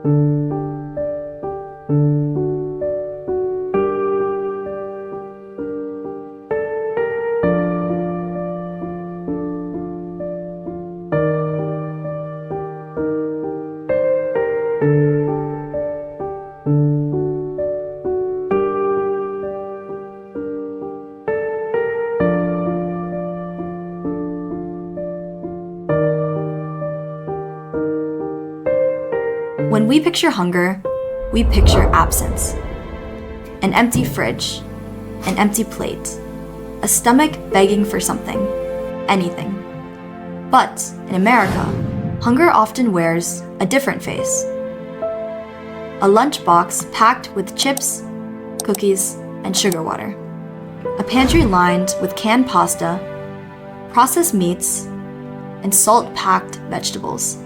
When we picture hunger, we picture absence. An empty fridge, an empty plate, a stomach begging for something, anything. But in America, hunger often wears a different face. A lunchbox packed with chips, cookies, and sugar water. A pantry lined with canned pasta, processed meats, and salt-packed vegetables.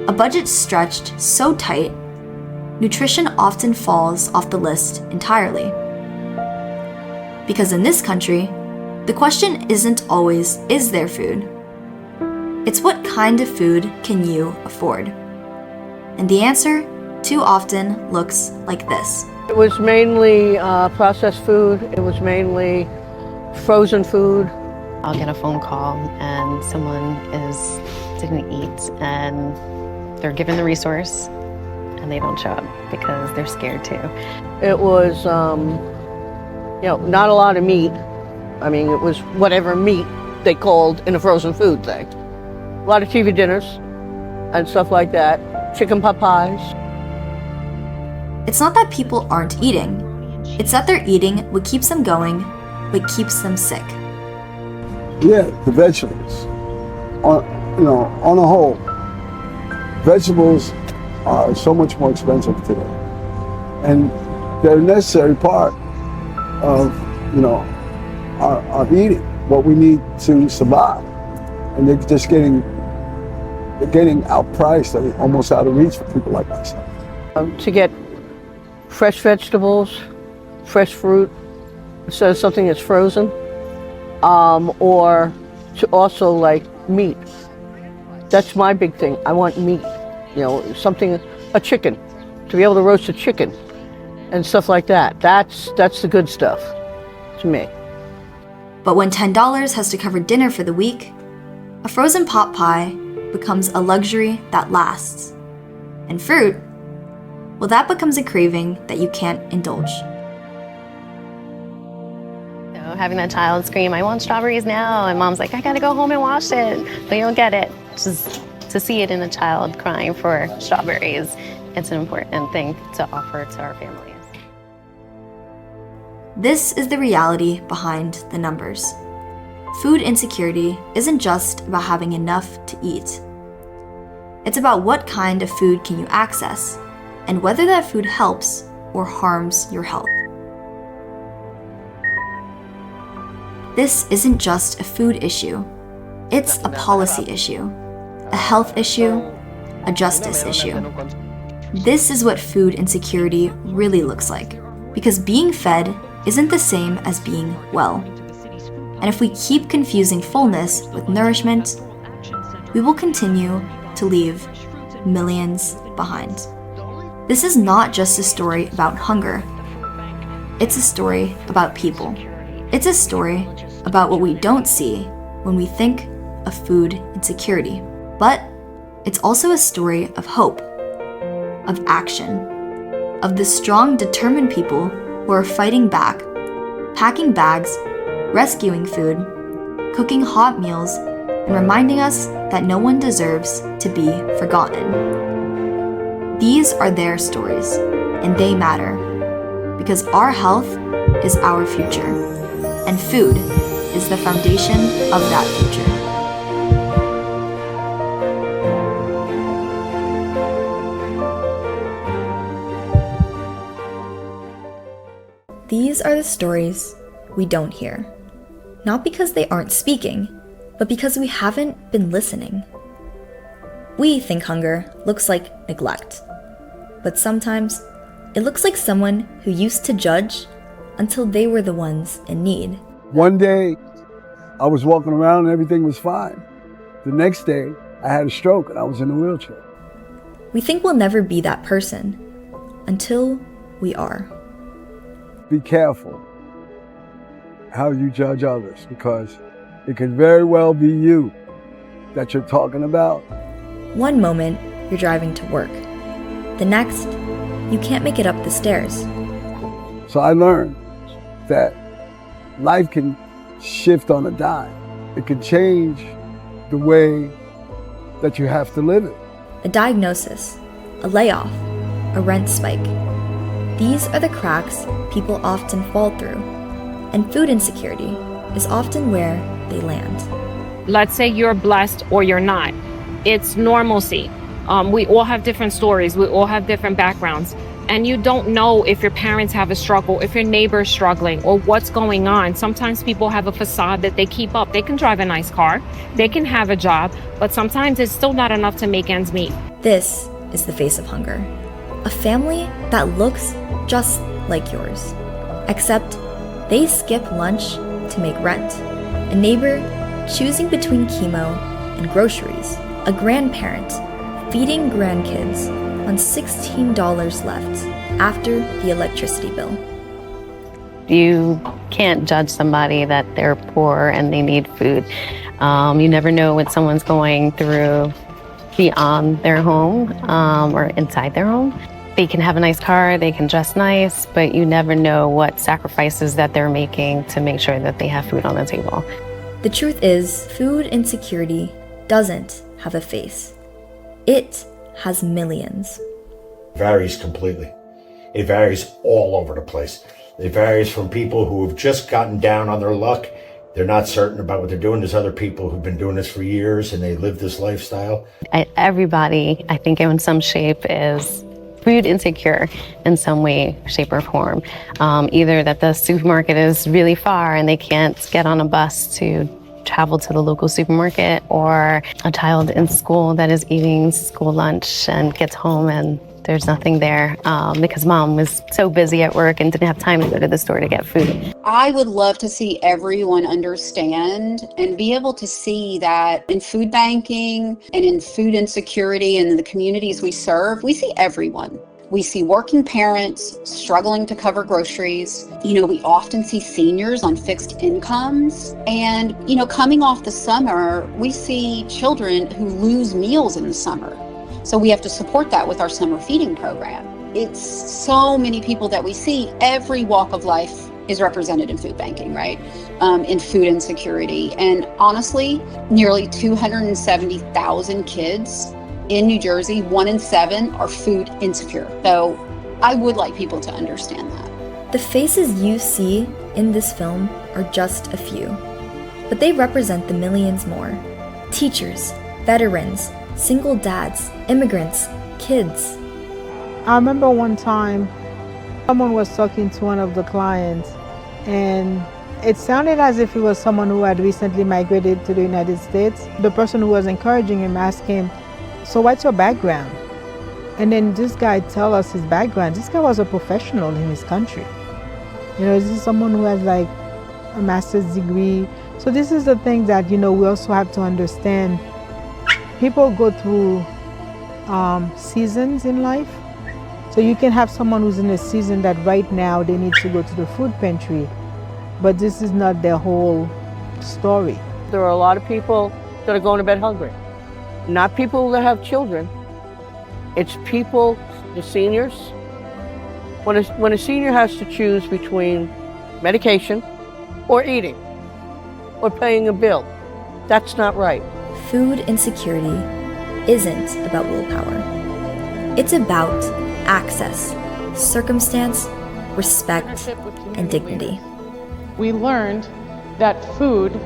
A budget stretched so tight, nutrition often falls off the list entirely. Because in this country, the question isn't always, is there food? It's what kind of food can you afford? And the answer too often looks like this. It was mainly processed food. It was mainly frozen food. I'll get a phone call and someone didn't eat and they're given the resource and they don't show up because they're scared too. It was, not a lot of meat. I mean, it was whatever meat they called in a frozen food thing. A lot of TV dinners and stuff like that. Chicken pot pies. It's not that people aren't eating. It's that they're eating what keeps them going, but keeps them sick. Yeah, the vegetables. On a whole, vegetables are so much more expensive today. And they're a necessary part of, our eating, what we need to survive. And they're just getting outpriced and almost out of reach for people like myself. To get fresh vegetables, fresh fruit, instead of something that's frozen, or to also like meat. That's my big thing. I want meat, a chicken, to be able to roast a chicken and stuff like that. That's the good stuff to me. But when $10 has to cover dinner for the week, a frozen pot pie becomes a luxury that lasts. And fruit, well, that becomes a craving that you can't indulge. So having that child scream, "I want strawberries now," and mom's like, "I gotta go home and wash it," but you don't get it. Just to see it in a child crying for strawberries, it's an important thing to offer to our families. This is the reality behind the numbers. Food insecurity isn't just about having enough to eat. It's about what kind of food can you access, and whether that food helps or harms your health. This isn't just a food issue. It's a policy issue, a health issue, a justice issue. This is what food insecurity really looks like, because being fed isn't the same as being well. And if we keep confusing fullness with nourishment, we will continue to leave millions behind. This is not just a story about hunger. It's a story about people. It's a story about what we don't see when we think of food insecurity. But it's also a story of hope, of action, of the strong, determined people who are fighting back, packing bags, rescuing food, cooking hot meals, and reminding us that no one deserves to be forgotten. These are their stories, and they matter, because our health is our future, and food is the foundation of that future. These are the stories we don't hear. Not because they aren't speaking, but because we haven't been listening. We think hunger looks like neglect, but sometimes it looks like someone who used to judge until they were the ones in need. One day, I was walking around and everything was fine. The next day, I had a stroke and I was in a wheelchair. We think we'll never be that person until we are. Be careful how you judge others, because it could very well be you that you're talking about. One moment, you're driving to work. The next, you can't make it up the stairs. So I learned that life can shift on a dime. It can change the way that you have to live it. A diagnosis, a layoff, a rent spike. These are the cracks people often fall through, and food insecurity is often where they land. Let's say you're blessed or you're not. It's normalcy. We all have different stories. We all have different backgrounds. And you don't know if your parents have a struggle, if your neighbor's struggling, or what's going on. Sometimes people have a facade that they keep up. They can drive a nice car, they can have a job, but sometimes it's still not enough to make ends meet. This is the face of hunger. A family that looks just like yours, except they skip lunch to make rent. A neighbor choosing between chemo and groceries. A grandparent feeding grandkids on $16 left after the electricity bill. You can't judge somebody that they're poor and they need food. You never know what someone's going through beyond their home or inside their home. They can have a nice car, they can dress nice, but you never know what sacrifices that they're making to make sure that they have food on the table. The truth is, food insecurity doesn't have a face. It has millions. It varies completely. It varies all over the place. It varies from people who have just gotten down on their luck. They're not certain about what they're doing. There's other people who've been doing this for years and they live this lifestyle. Everybody, I think in some shape, is food insecure in some way, shape, or form. Either that the supermarket is really far and they can't get on a bus to travel to the local supermarket, or a child in school that is eating school lunch and gets home and there's nothing there because mom was so busy at work and didn't have time to go to the store to get food. I would love to see everyone understand and be able to see that in food banking and in food insecurity and in the communities we serve, we see everyone. We see working parents struggling to cover groceries. We often see seniors on fixed incomes. And, coming off the summer, we see children who lose meals in the summer. So we have to support that with our summer feeding program. It's so many people that we see. Every walk of life is represented in food banking, right? In food insecurity. And honestly, nearly 270,000 kids in New Jersey, 1 in 7 are food insecure. So I would like people to understand that. The faces you see in this film are just a few, but they represent the millions more. Teachers, veterans, single dads, immigrants, kids. I remember one time someone was talking to one of the clients, and it sounded as if it was someone who had recently migrated to the United States. The person who was encouraging him asked him, "So what's your background?" And then this guy tell us his background. This guy was a professional in his country. This is someone who has like a master's degree. So this is the thing that, we also have to understand. People go through seasons in life. So you can have someone who's in a season that right now they need to go to the food pantry, but this is not their whole story. There are a lot of people that are going to bed hungry. Not people that have children. It's people, the seniors. When a senior has to choose between medication or eating or paying a bill, that's not right. Food insecurity isn't about willpower. It's about access, circumstance, respect, and dignity. We learned that food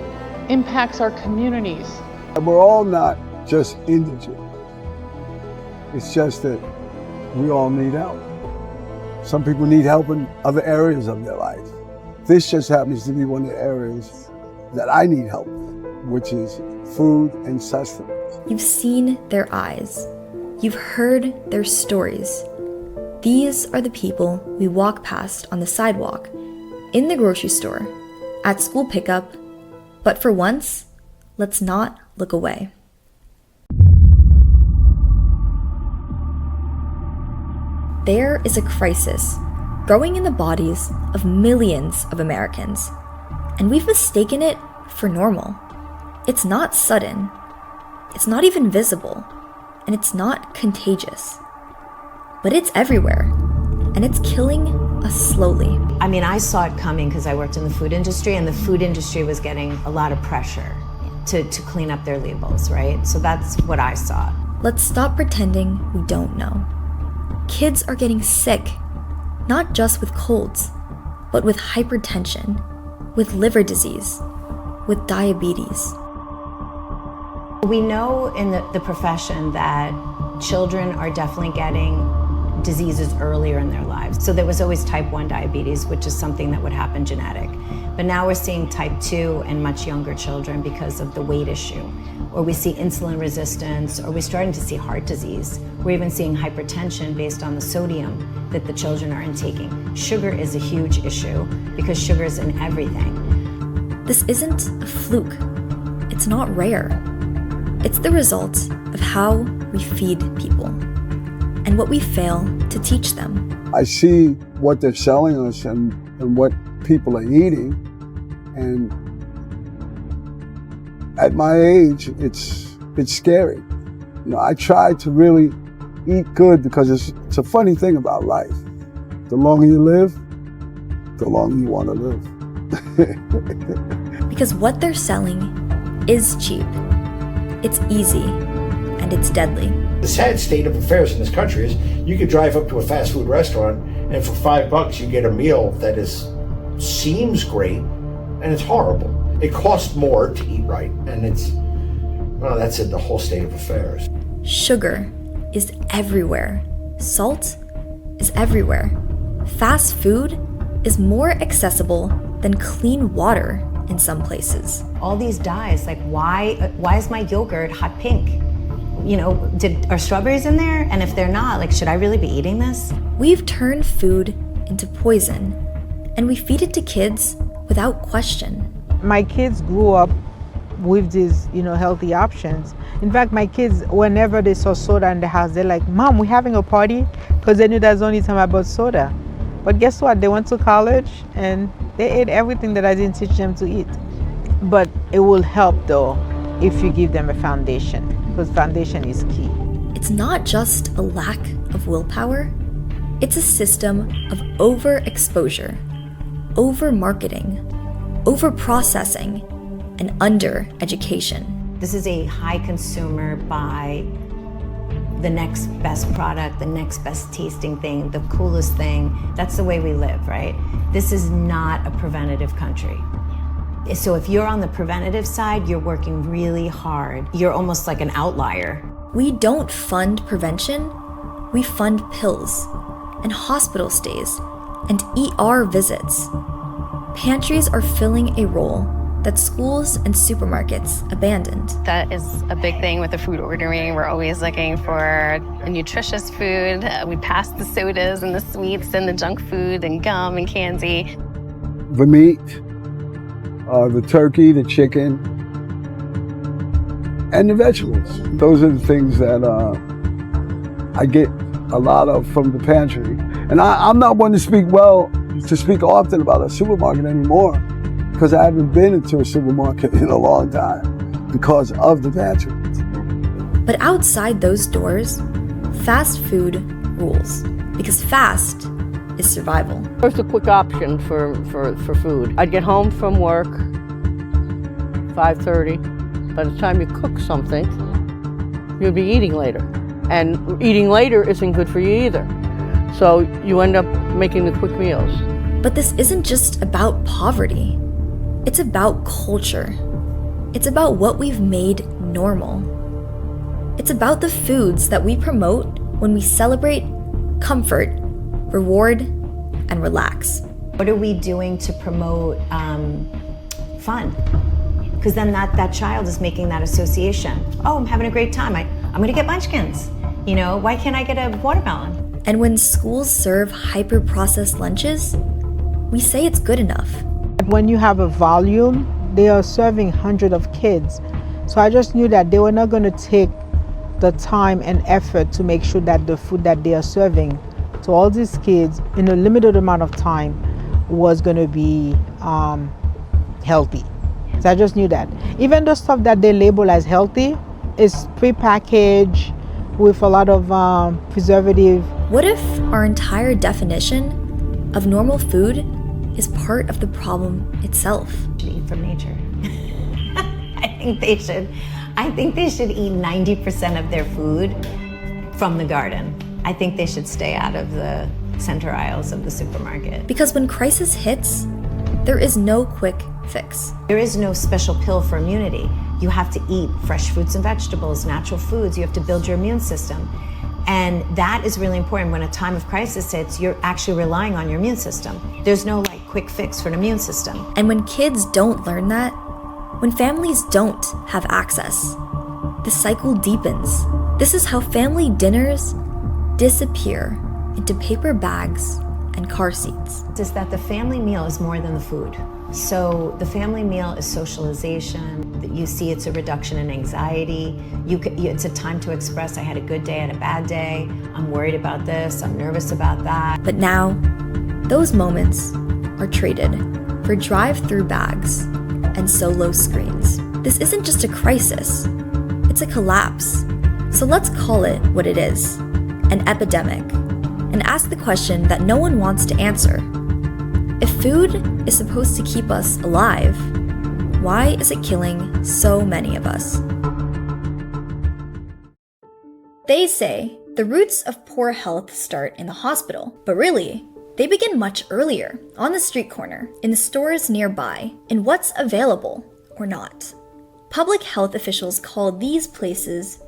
impacts our communities. And we're all not just indigent. It's just that we all need help. Some people need help in other areas of their life. This just happens to be one of the areas that I need help with, which is food and sustenance. You've seen their eyes. You've heard their stories. These are the people we walk past on the sidewalk, in the grocery store, at school pickup, but for once, let's not look away. There is a crisis growing in the bodies of millions of Americans, and we've mistaken it for normal. It's not sudden, it's not even visible, and it's not contagious. But it's everywhere, and it's killing us slowly. I mean, I saw it coming because I worked in the food industry, and the food industry was getting a lot of pressure to clean up their labels, right? So that's what I saw. Let's stop pretending we don't know. Kids are getting sick, not just with colds, but with hypertension, with liver disease, with diabetes. We know in the profession that children are definitely getting diseases earlier in their lives. So there was always type 1 diabetes, which is something that would happen genetic. But now we're seeing type 2 in much younger children because of the weight issue. Or we see insulin resistance, or we're starting to see heart disease. We're even seeing hypertension based on the sodium that the children are intaking. Sugar is a huge issue because sugar is in everything. This isn't a fluke. It's not rare. It's the result of how we feed people and what we fail to teach them. I see what they're selling us and what people are eating, and at my age, it's scary. You know, I try to really eat good because it's a funny thing about life. The longer you live, the longer you want to live. Because what they're selling is cheap, it's easy, and it's deadly. The sad state of affairs in this country is you could drive up to a fast food restaurant and for $5 you get a meal that seems great and it's horrible. It costs more to eat right, and that's the whole state of affairs. Sugar is everywhere. Salt is everywhere. Fast food is more accessible than clean water in some places. All these dyes, like why is my yogurt hot pink? You know, are strawberries in there? And if they're not, like, should I really be eating this? We've turned food into poison, and we feed it to kids without question. My kids grew up with these, healthy options. In fact, my kids, whenever they saw soda in the house, they're like, "Mom, we're having a party," because they knew that's the only time I bought soda. But guess what? They went to college and they ate everything that I didn't teach them to eat. But it will help though if you give them a foundation, because foundation is key. It's not just a lack of willpower, it's a system of overexposure, over-marketing, over-processing, and under-education. This is a high consumer buy, the next best product, the next best tasting thing, the coolest thing. That's the way we live, right? This is not a preventative country. So if you're on the preventative side, you're working really hard. You're almost like an outlier. We don't fund prevention, we fund pills and hospital stays and ER visits. Pantries are filling a role that schools and supermarkets abandoned. That is a big thing with the food ordering. We're always looking for a nutritious food. We pass the sodas and the sweets and the junk food and gum and candy. The meat, the turkey, the chicken, and the vegetables. Those are the things that I get a lot of from the pantry. And I'm not one to speak often about a supermarket anymore, because I haven't been into a supermarket in a long time because of the pantry. But outside those doors, fast food rules, because fast is survival. First, a quick option for food. I'd get home from work, 5:30. By the time you cook something, you'll be eating later. And eating later isn't good for you either. So you end up making the quick meals. But this isn't just about poverty. It's about culture. It's about what we've made normal. It's about the foods that we promote when we celebrate comfort, reward, and relax. What are we doing to promote fun? Because then that child is making that association. Oh, I'm having a great time. I'm gonna get munchkins. Why can't I get a watermelon? And when schools serve hyper-processed lunches, we say it's good enough. When you have a volume, they are serving hundreds of kids. So I just knew that they were not going to take the time and effort to make sure that the food that they are serving So all these kids in a limited amount of time was going to be healthy. So I just knew that. Even the stuff that they label as healthy is pre-packaged with a lot of preservative. What if our entire definition of normal food is part of the problem itself? Eat from nature. I think they should eat 90% of their food from the garden. I think they should stay out of the center aisles of the supermarket. Because when crisis hits, there is no quick fix. There is no special pill for immunity. You have to eat fresh fruits and vegetables, natural foods. You have to build your immune system. And that is really important. When a time of crisis hits, you're actually relying on your immune system. There's no quick fix for an immune system. And when kids don't learn that, when families don't have access, the cycle deepens. This is how family dinners disappear into paper bags and car seats. Is that the family meal is more than the food. So the family meal is socialization. You see it's a reduction in anxiety. It's a time to express, I had a good day, I had a bad day, I'm worried about this, I'm nervous about that. But now, those moments are traded for drive-through bags and solo screens. This isn't just a crisis, it's a collapse. So let's call it what it is, an epidemic, and ask the question that no one wants to answer. If food is supposed to keep us alive, why is it killing so many of us? They say the roots of poor health start in the hospital, but really, they begin much earlier, on the street corner, in the stores nearby, in what's available or not. Public health officials call these places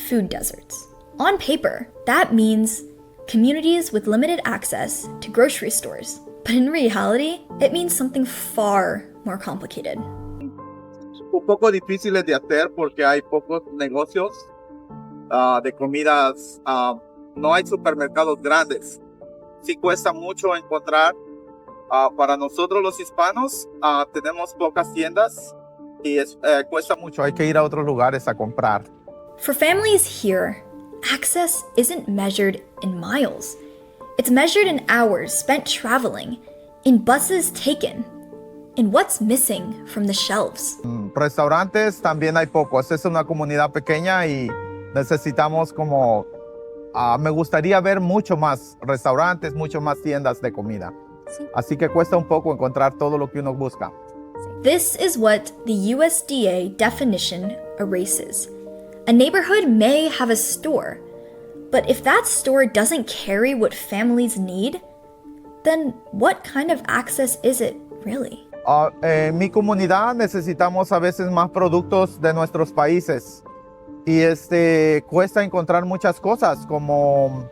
food deserts. On paper, that means communities with limited access to grocery stores. But in reality, it means something far more complicated. Un poco difíciles de hacer porque hay pocos negocios de comidas, no hay supermercados grandes. Sí cuesta mucho encontrar. Para nosotros los hispanos tenemos pocas tiendas y cuesta mucho, hay que ir a otros lugares a comprar. For families here, access isn't measured in miles. It's measured in hours spent traveling, in buses taken, in what's missing from the shelves. Restaurantes también hay pocos. Es una comunidad pequeña y necesitamos me gustaría ver mucho más restaurantes, mucho más tiendas de comida. Sí. Así que cuesta un poco encontrar todo lo que uno busca. This is what the USDA definition erases. A neighborhood may have a store, but if that store doesn't carry what families need, then what kind of access is it really? En mi comunidad necesitamos a veces más productos de nuestros países y cuesta encontrar muchas cosas como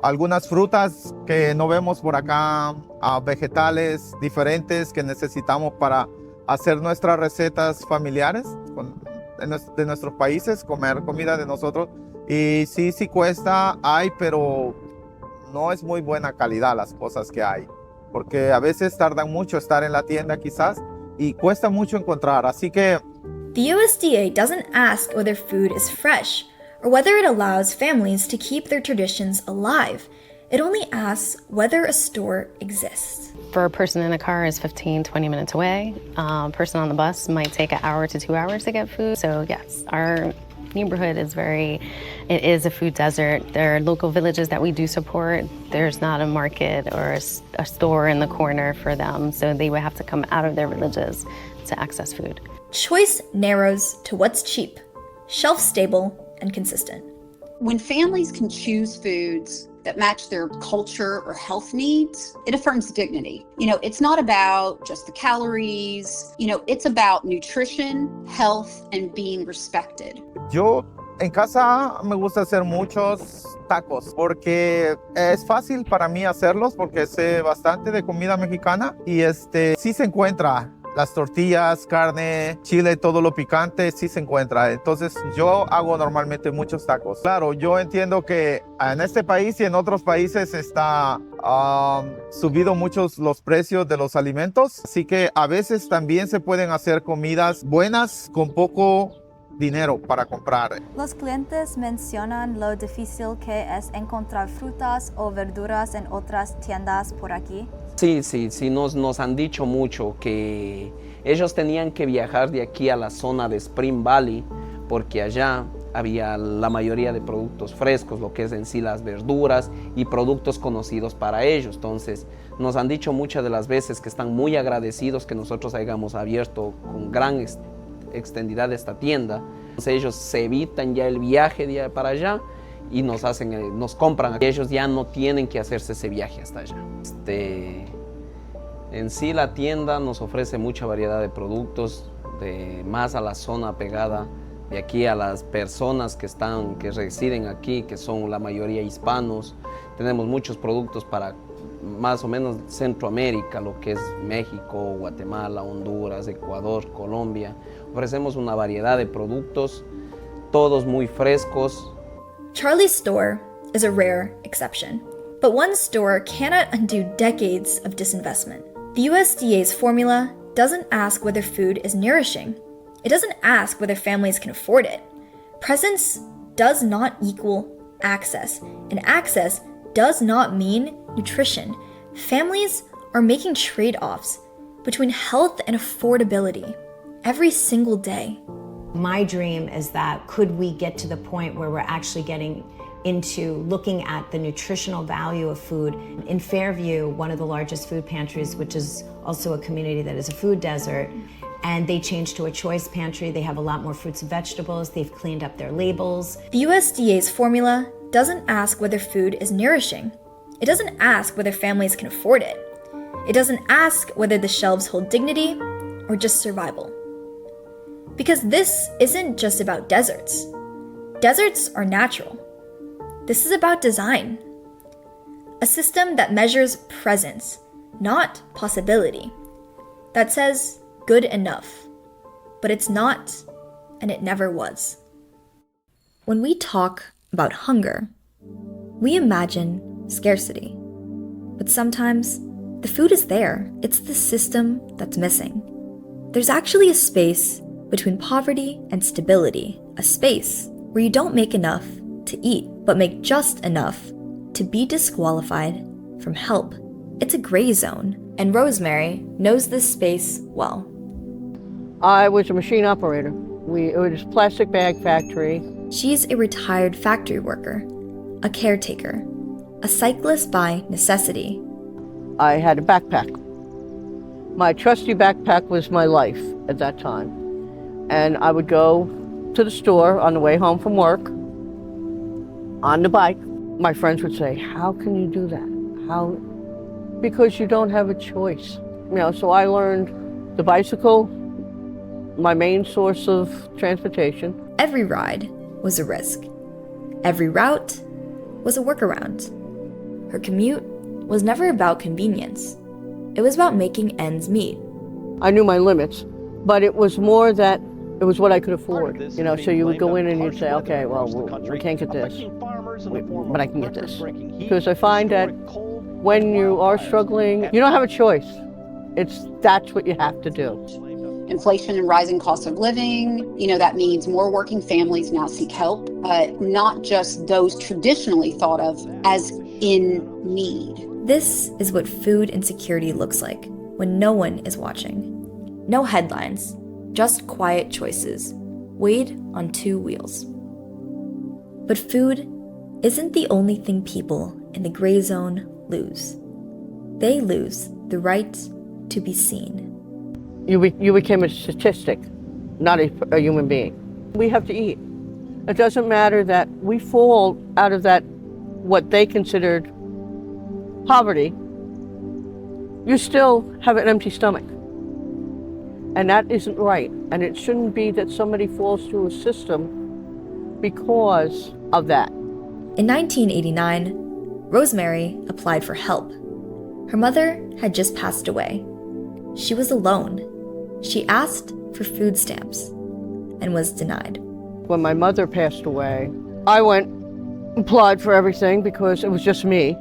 algunas frutas que no vemos por acá, vegetales diferentes que necesitamos para hacer nuestras recetas familiares de nuestros países, comer comida de nosotros. Y sí cuesta, pero no es muy buena calidad las cosas que hay, porque a veces tardan mucho estar en la tienda quizás y cuesta mucho encontrar, así que... The USDA doesn't ask whether food is fresh or whether it allows families to keep their traditions alive. It only asks whether a store exists. For a person in a car is 15, 20 minutes away. A person on the bus might take an hour to 2 hours to get food. So yes, our neighborhood is it is a food desert. There are local villages that we do support. There's not a market or a store in the corner for them. So they would have to come out of their villages to access food. Choice narrows to what's cheap, shelf-stable, and consistent. When families can choose foods that match their culture or health needs, it affirms dignity. It's not about just the calories, it's about nutrition, health, and being respected. Yo en casa me gusta hacer muchos tacos porque es fácil para mí hacerlos porque sé bastante de comida mexicana y sí se encuentra. Las tortillas, carne, chile, todo lo picante, sí se encuentra. Entonces, yo hago normalmente muchos tacos. Claro, yo entiendo que en este país y en otros países está subido muchos los precios de los alimentos. Así que a veces también se pueden hacer comidas buenas con poco dinero para comprar. Los clientes mencionan lo difícil que es encontrar frutas o verduras en otras tiendas por aquí. Sí, nos han dicho mucho que ellos tenían que viajar de aquí a la zona de Spring Valley porque allá había la mayoría de productos frescos, lo que es en sí las verduras y productos conocidos para ellos. Entonces, nos han dicho muchas de las veces que están muy agradecidos que nosotros hayamos abierto con gran extendidad esta tienda. Entonces, ellos se evitan ya el viaje para allá y nos compran. Ellos ya no tienen que hacerse ese viaje hasta allá. En sí la tienda nos ofrece mucha variedad de productos, más a la zona pegada de aquí a las personas que residen aquí, que son la mayoría hispanos. Tenemos muchos productos para más o menos Centroamérica, lo que es México, Guatemala, Honduras, Ecuador, Colombia. Ofrecemos una variedad de productos, todos muy frescos. Charlie's store is a rare exception, but one store cannot undo decades of disinvestment. The USDA's formula doesn't ask whether food is nourishing. It doesn't ask whether families can afford it. Presence does not equal access, and access does not mean nutrition. Families are making trade-offs between health and affordability every single day. My dream is that could we get to the point where we're actually getting into looking at the nutritional value of food. In Fairview, one of the largest food pantries, which is also a community that is a food desert, and they changed to a choice pantry. They have a lot more fruits and vegetables. They've cleaned up their labels. The USDA's formula doesn't ask whether food is nourishing. It doesn't ask whether families can afford it. It doesn't ask whether the shelves hold dignity or just survival. Because this isn't just about deserts. Deserts are natural. This is about design. A system that measures presence, not possibility. That says good enough. But it's not, and it never was. When we talk about hunger, we imagine scarcity. But sometimes the food is there. It's the system that's missing. There's actually a space between poverty and stability, a space where you don't make enough to eat, but make just enough to be disqualified from help. It's a gray zone, and Rosemary knows this space well. I was a machine operator. It was a plastic bag factory. She's a retired factory worker, a caretaker, a cyclist by necessity. I had a backpack. My trusty backpack was my life at that time. And I would go to the store on the way home from work, on the bike. My friends would say, how can you do that? How? Because you don't have a choice. So I learned the bicycle, my main source of transportation. Every ride was a risk. Every route was a workaround. Her commute was never about convenience. It was about making ends meet. I knew my limits, but it was more that it was what I could afford. So you would go in and you'd say, okay, well, we can't get this, but I can get this. Because I find that when you are struggling, you don't have a choice. That's what you have to do. Inflation and rising costs of living, that means more working families now seek help, not just those traditionally thought of as in need. This is what food insecurity looks like when no one is watching. No headlines, just quiet choices, weighed on two wheels. But food isn't the only thing people in the gray zone lose. They lose the right to be seen. You became a statistic, not a human being. We have to eat. It doesn't matter that we fall out of that, what they considered poverty, you still have an empty stomach. And that isn't right. And it shouldn't be that somebody falls through a system because of that. In 1989, Rosemary applied for help. Her mother had just passed away. She was alone. She asked for food stamps and was denied. When my mother passed away, I went and applied for everything because it was just me.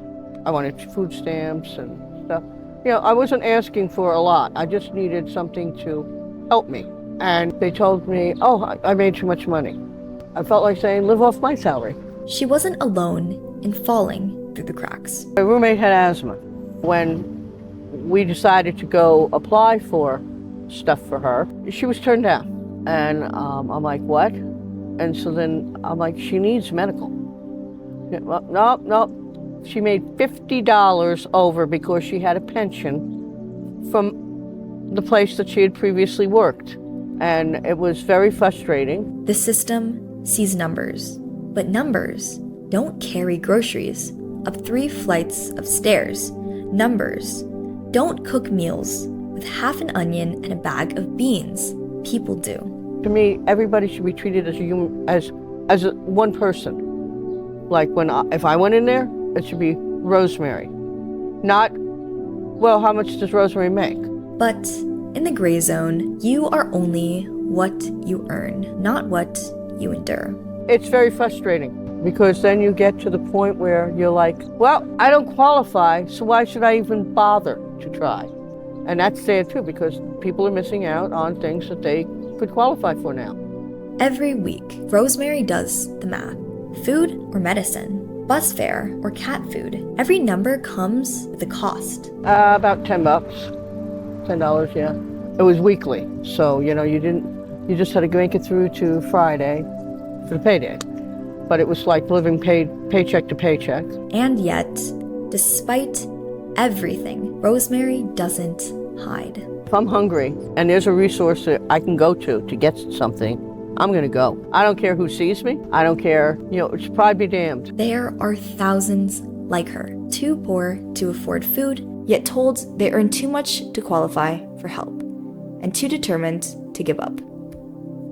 I wanted food stamps and stuff. I wasn't asking for a lot. I just needed something to help me. and they told me, oh, I made too much money. I felt like saying, live off my salary. She wasn't alone in falling through the cracks. My roommate had asthma. When we decided to go apply for stuff for her, she was turned down. And I'm like, what? And so then I'm like, she needs medical. Well, no. She made $50 over because she had a pension from the place that she had previously worked. And it was very frustrating. The system sees numbers, but numbers don't carry groceries up 3 flights of stairs. Numbers don't cook meals with half an onion and a bag of beans. People do. To me, everybody should be treated as a human, as one person. Like if I went in there, it should be Rosemary, not, well, how much does Rosemary make? But in the gray zone, you are only what you earn, not what you endure. It's very frustrating because then you get to the point where you're like, well, I don't qualify, so why should I even bother to try? And that's sad too, because people are missing out on things that they could qualify for now. Every week, Rosemary does the math. Food or medicine, bus fare or cat food. Every number comes with a cost. About $10. $10, yeah. It was weekly, so you just had to make it through to Friday for the payday. But it was like living paycheck to paycheck. And yet, despite everything, Rosemary doesn't hide. If I'm hungry and there's a resource that I can go to get something, I'm gonna go. I don't care who sees me. I don't care, it's pride be damned. There are thousands like her, too poor to afford food, yet told they earn too much to qualify for help, and too determined to give up.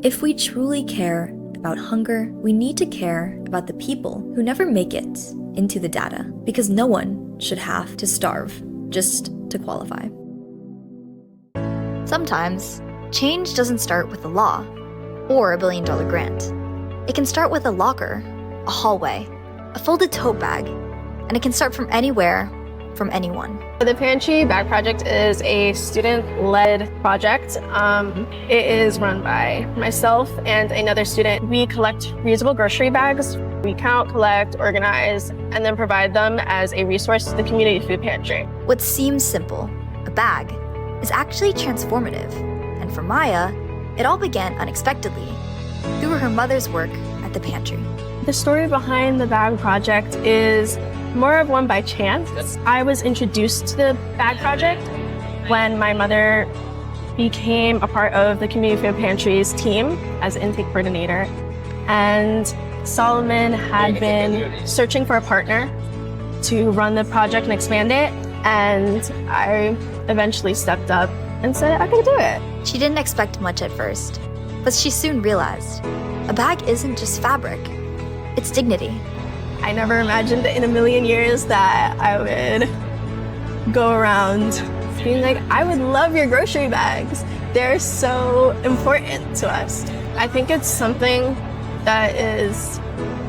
If we truly care about hunger, we need to care about the people who never make it into the data, because no one should have to starve just to qualify. Sometimes, change doesn't start with a law or a $1 billion grant. It can start with a locker, a hallway, a folded tote bag, and it can start from anywhere, from anyone. The Pantry Bag Project is a student-led project. It is run by myself and another student. We collect reusable grocery bags. We count, collect, organize, and then provide them as a resource to the community food pantry. What seems simple, a bag, is actually transformative. And for Maya, it all began unexpectedly through her mother's work at the pantry. The story behind the Bag Project is more of one by chance. I was introduced to the Bag Project when my mother became a part of the Community Food Pantry's team as intake coordinator. And Solomon had been searching for a partner to run the project and expand it. And I eventually stepped up and said I could do it. She didn't expect much at first, but she soon realized a bag isn't just fabric, it's dignity. I never imagined in a million years that I would go around being like, I would love your grocery bags. They're so important to us. I think it's something that is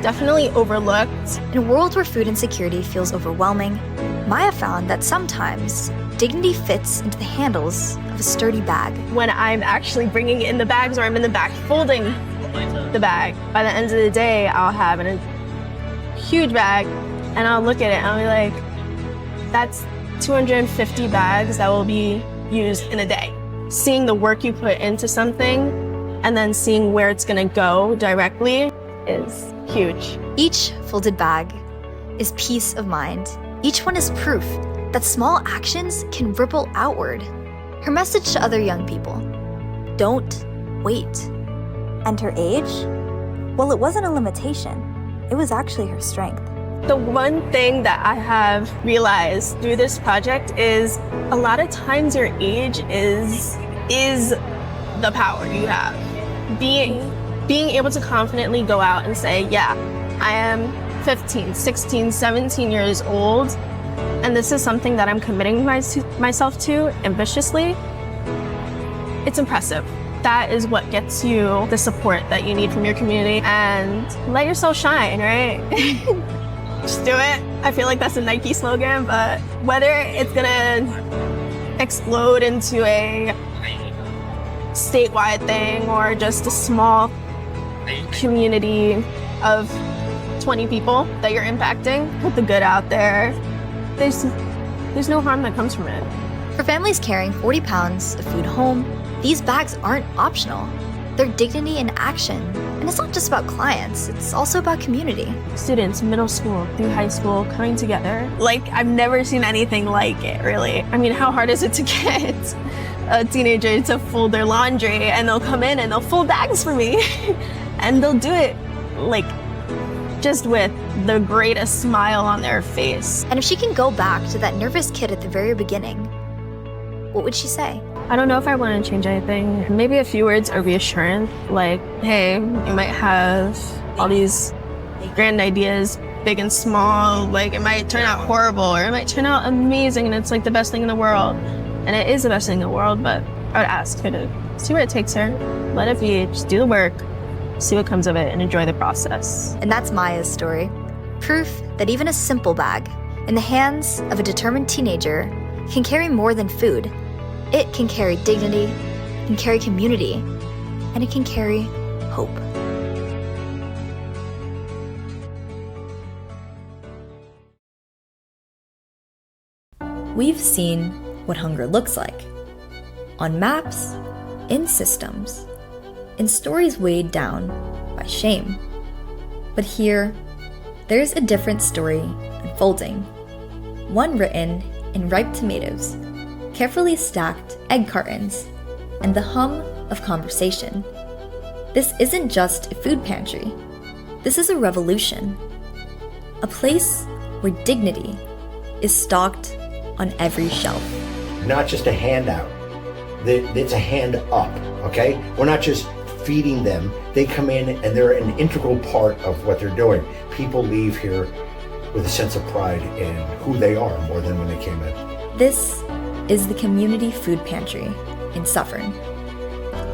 definitely overlooked. In a world where food insecurity feels overwhelming, Maya found that sometimes dignity fits into the handles of a sturdy bag. When I'm actually bringing in the bags or I'm in the back folding the bag, by the end of the day, I'll have a huge bag and I'll look at it and I'll be like, that's 250 bags that will be used in a day. Seeing the work you put into something and then seeing where it's gonna go directly is huge. Each folded bag is peace of mind. Each one is proof that small actions can ripple outward. Her message to other young people: don't wait. And her age? Well, it wasn't a limitation. It was actually her strength. The one thing that I have realized through this project is a lot of times your age is the power you have. Being able to confidently go out and say, yeah, I am 15, 16, 17 years old, and this is something that I'm committing myself to ambitiously, it's impressive. That is what gets you the support that you need from your community, and let yourself shine, right? Just do it. I feel like that's a Nike slogan, but whether it's gonna explode into a statewide thing or just a small community of 20 people that you're impacting. Put the good out there. There's no harm that comes from it. For families carrying 40 pounds of food home, these bags aren't optional. They're dignity in action. And it's not just about clients, it's also about community. Students, middle school through high school, coming together. Like, I've never seen anything like it, really. I mean, how hard is it to get a teenager to fold their laundry, and they'll come in and they'll fold bags for me. And they'll do it, like, just with the greatest smile on their face. And if she can go back to that nervous kid at the very beginning, what would she say? I don't know if I want to change anything. Maybe a few words of reassurance, like, hey, you might have all these grand ideas, big and small, like it might turn out horrible or it might turn out amazing and it's like the best thing in the world. And it is the best thing in the world, but I would ask her to see where it takes her, let it be, just do the work, see what comes of it, and enjoy the process. And that's Maya's story. Proof that even a simple bag in the hands of a determined teenager can carry more than food. It can carry dignity, it can carry community, and it can carry hope. We've seen what hunger looks like. On maps, in systems, in stories weighed down by shame. But here, there's a different story unfolding. One written in ripe tomatoes, carefully stacked egg cartons, and the hum of conversation. This isn't just a food pantry. This is a revolution. A place where dignity is stocked on every shelf. Not just a handout. It's a hand up, okay? We're not just feeding them. They come in and they're an integral part of what they're doing. People leave here with a sense of pride in who they are more than when they came in. This is the Community Food Pantry in Suffern,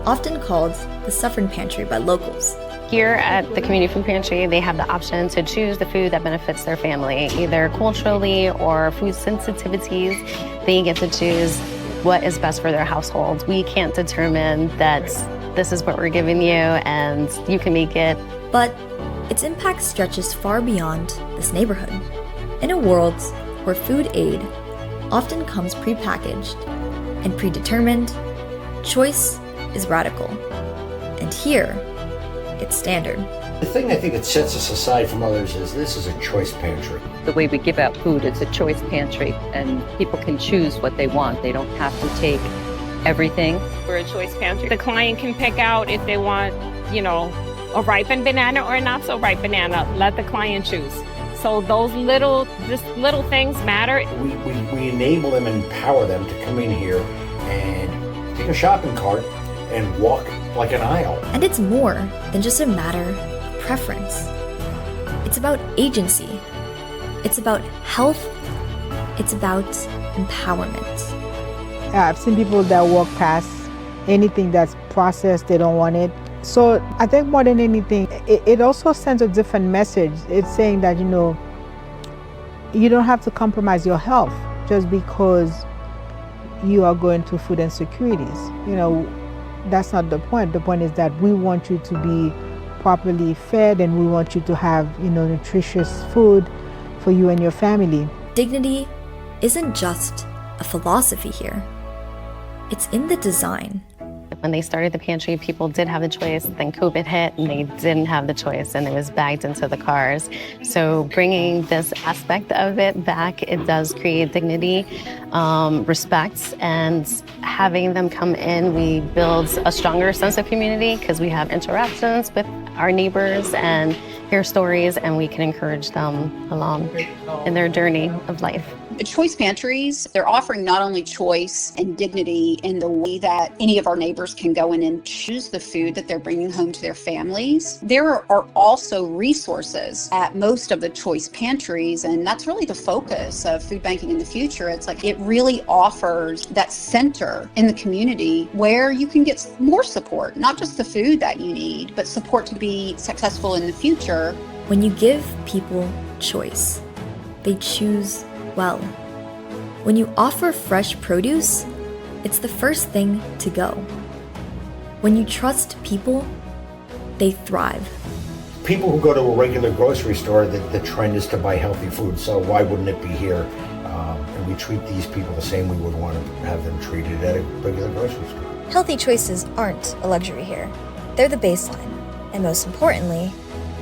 often called the Suffern Pantry by locals. Here at the Community Food Pantry, they have the option to choose the food that benefits their family, either culturally or food sensitivities. They get to choose what is best for their household. We can't determine that this is what we're giving you and you can make it. But its impact stretches far beyond this neighborhood. In a world where food aid often comes prepackaged and predetermined, choice is radical. And here, it's standard. The thing I think that sets us aside from others is this is a choice pantry. The way we give out food, it's a choice pantry, and people can choose what they want. They don't have to take everything. We're a choice pantry. The client can pick out if they want, a ripened banana or a not so ripe banana. Let the client choose. So those little things matter. We enable them and empower them to come in here and take a shopping cart and walk like an aisle. And it's more than just a matter of preference. It's about agency. It's about health. It's about empowerment. I've seen people that walk past anything that's processed, they don't want it. So I think more than anything, it also sends a different message. It's saying that, you don't have to compromise your health just because you are going through food insecurities. That's not the point. The point is that we want you to be properly fed and we want you to have, nutritious food for you and your family. Dignity isn't just a philosophy here. It's in the design. When they started the pantry, people did have the choice. Then COVID hit and they didn't have the choice and it was bagged into the cars. So bringing this aspect of it back, it does create dignity, respect, and having them come in, we build a stronger sense of community because we have interactions with our neighbors and hear stories, and we can encourage them along in their journey of life. Choice pantries, they're offering not only choice and dignity in the way that any of our neighbors can go in and choose the food that they're bringing home to their families. There are also resources at most of the choice pantries, and that's really the focus of food banking in the future. It's like it really offers that center in the community where you can get more support, not just the food that you need, but support to be successful in the future. When you give people choice, they choose well. When you offer fresh produce, it's the first thing to go. When you trust people, they thrive. People who go to a regular grocery store, the trend is to buy healthy food, so why wouldn't it be here? And we treat these people the same we would want to have them treated at a regular grocery store. Healthy choices aren't a luxury here. They're the baseline. And most importantly,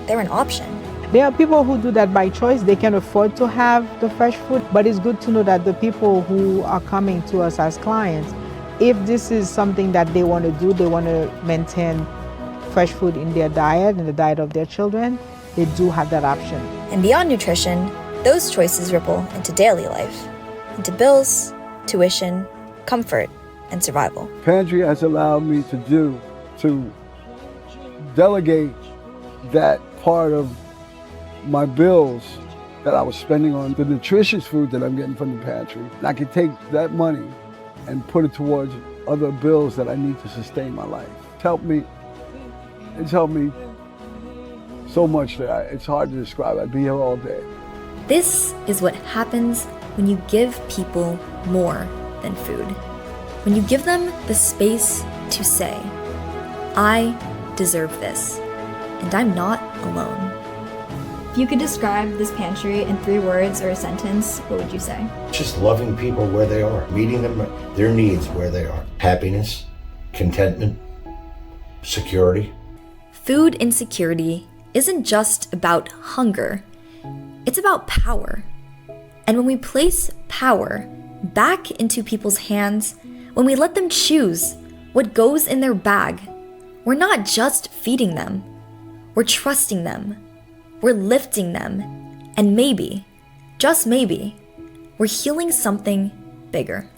they're an option. There are people who do that by choice. They can afford to have the fresh food, but it's good to know that the people who are coming to us as clients, if this is something that they want to do, they want to maintain fresh food in their diet and the diet of their children, they do have that option. And beyond nutrition, those choices ripple into daily life, into bills, tuition, comfort, and survival. Pantry has allowed me to delegate that part of my bills that I was spending on the nutritious food that I'm getting from the pantry. And I can take that money and put it towards other bills that I need to sustain my life. It's helped me so much that it's hard to describe. I'd be here all day. This is what happens when you give people more than food. When you give them the space to say, I deserve this, and I'm not alone. If you could describe this pantry in 3 words or a sentence, what would you say? Just loving people where they are, meeting them, their needs where they are. Happiness, contentment, security. Food insecurity isn't just about hunger, it's about power. And when we place power back into people's hands, when we let them choose what goes in their bag, we're not just feeding them, we're trusting them, we're lifting them, and maybe, just maybe, we're healing something bigger.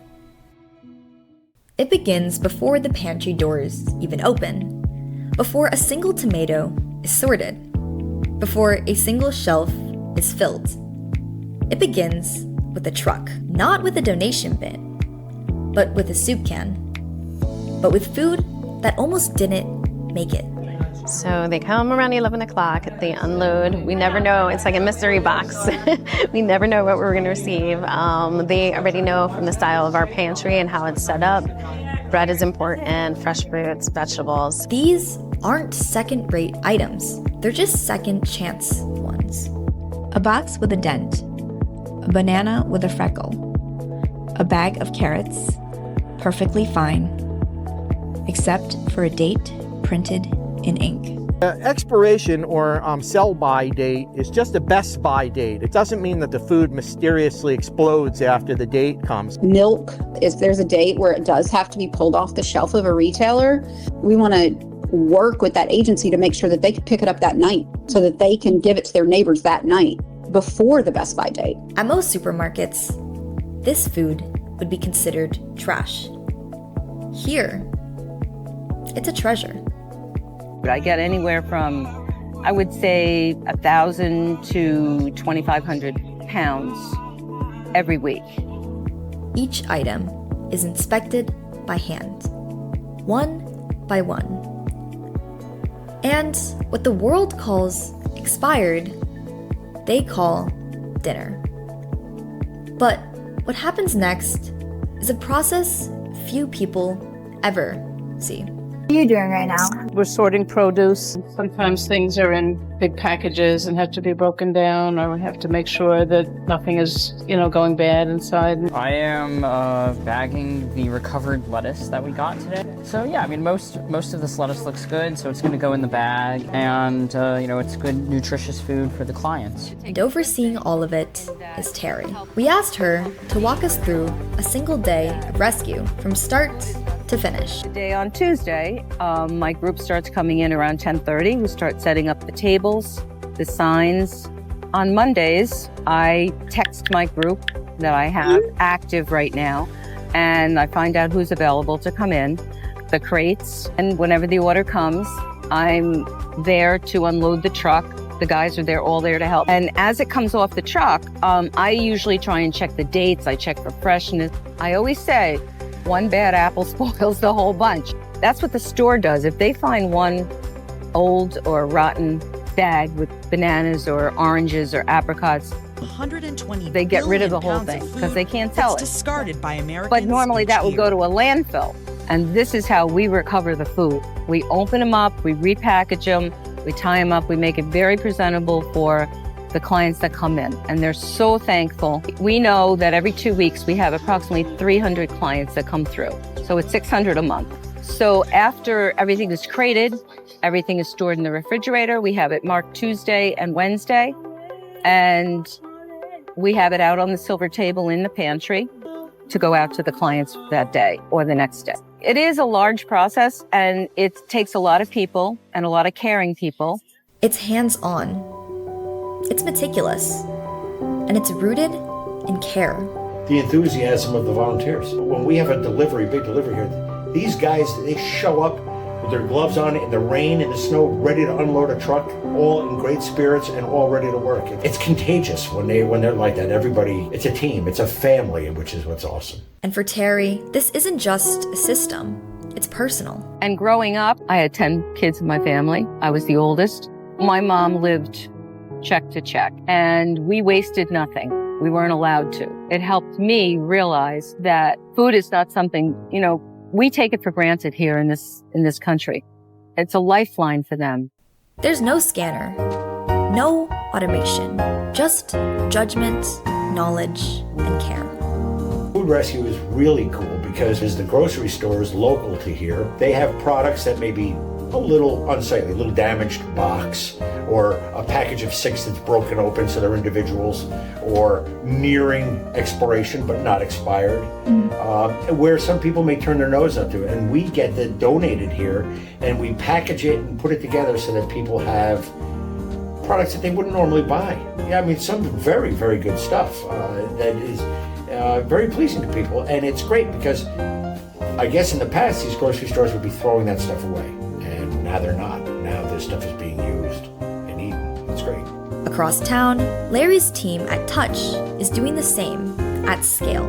It begins before the pantry doors even open, before a single tomato is sorted, before a single shelf is filled. It begins with a truck, not with a donation bin, but with a soup can, but with food that almost didn't make it. So they come around 11 o'clock, they unload. We never know, it's like a mystery box. We never know what we're gonna receive. They already know from the style of our pantry and how it's set up. Bread is important, fresh fruits, vegetables. These aren't second-rate items, they're just second-chance ones. A box with a dent, a banana with a freckle, a bag of carrots, perfectly fine, except for a date printed in ink. Expiration or sell-by date is just a best buy date. It doesn't mean that the food mysteriously explodes after the date comes. Milk, if there's a date where it does have to be pulled off the shelf of a retailer, we want to work with that agency to make sure that they can pick it up that night so that they can give it to their neighbors that night before the best buy date. At most supermarkets, this food would be considered trash. Here, it's a treasure. I get anywhere from, I would say, 1,000 to 2,500 pounds every week. Each item is inspected by hand, one by one. And what the world calls expired, they call dinner. But what happens next is a process few people ever see. What are you doing right now? We're sorting produce. Sometimes things are in big packages and have to be broken down, or we have to make sure that nothing is, going bad inside. I am bagging the recovered lettuce that we got today. So yeah, I mean, most of this lettuce looks good, so it's going to go in the bag, and it's good, nutritious food for the clients. And overseeing all of it is Terry. We asked her to walk us through a single day of rescue from start to finish. Today on Tuesday, my group starts coming in around 10:30. We start setting up the tables, the signs. On Mondays, I text my group that I have active right now, and I find out who's available to come in, the crates, and whenever the order comes, I'm there to unload the truck. The guys are there, all there to help. And as it comes off the truck, I usually try and check the dates. I check for freshness. I always say, one bad apple spoils the whole bunch. That's what the store does. If they find one old or rotten bag with bananas or oranges or apricots, 120 they get rid of the whole thing because they can't sell it. Discarded by Americans. But normally that would go to a landfill. And this is how we recover the food. We open them up, we repackage them, we tie them up, we make it very presentable for the clients that come in. And they're so thankful. We know that every 2 weeks we have approximately 300 clients that come through. So it's 600 a month. So after everything is crated, everything is stored in the refrigerator. We have it marked Tuesday and Wednesday. And we have it out on the silver table in the pantry to go out to the clients that day or the next day. It is a large process and it takes a lot of people and a lot of caring people. It's hands-on. It's meticulous. And it's rooted in care. The enthusiasm of the volunteers. When we have a delivery, big delivery here, these guys, they show up with their gloves on in the rain and the snow, ready to unload a truck, all in great spirits and all ready to work. It's contagious when they're like that. Everybody, it's a team, it's a family, which is what's awesome. And for Terry, this isn't just a system, it's personal. And growing up, I had 10 kids in my family. I was the oldest. My mom lived check to check, and we wasted nothing. We weren't allowed to. It helped me realize that food is not something, we take it for granted here in this country. It's a lifeline for them. There's no scanner, no automation, just judgment, knowledge, and care. Food rescue is really cool because as the grocery stores local to here, they have products that may be a little unsightly, a little damaged box, or a package of 6 that's broken open so they're individuals, or nearing expiration but not expired, where some people may turn their nose up to it. And we get that donated here and we package it and put it together so that people have products that they wouldn't normally buy. Yeah, I mean, some very, very good stuff that is very pleasing to people. And it's great because I guess in the past these grocery stores would be throwing that stuff away. And now they're not. Now this stuff is being used and eaten. It's great. Across town, Larry's team at Touch is doing the same at scale.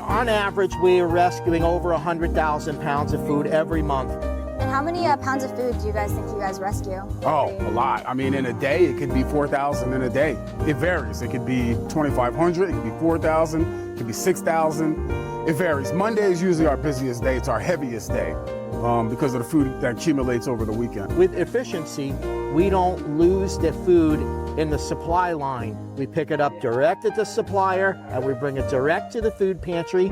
On average, we are rescuing over 100,000 pounds of food every month. And how many pounds of food do you guys think you guys rescue? Oh, a lot. I mean, in a day, it could be 4,000 in a day. It varies. It could be 2,500, it could be 4,000, it could be 6,000. It varies. Monday is usually our busiest day. It's our heaviest day because of the food that accumulates over the weekend. With efficiency, we don't lose the food in the supply line. We pick it up direct at the supplier and we bring it direct to the food pantry,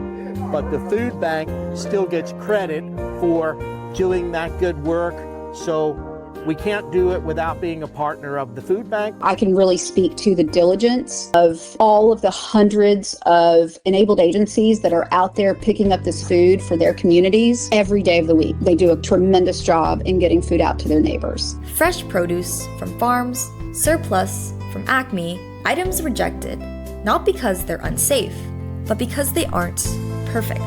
but the food bank still gets credit for doing that good work. So we can't do it without being a partner of the food bank. I can really speak to the diligence of all of the hundreds of enabled agencies that are out there picking up this food for their communities every day of the week. They do a tremendous job in getting food out to their neighbors. Fresh produce from farms, surplus from Acme, items rejected, not because they're unsafe, but because they aren't perfect.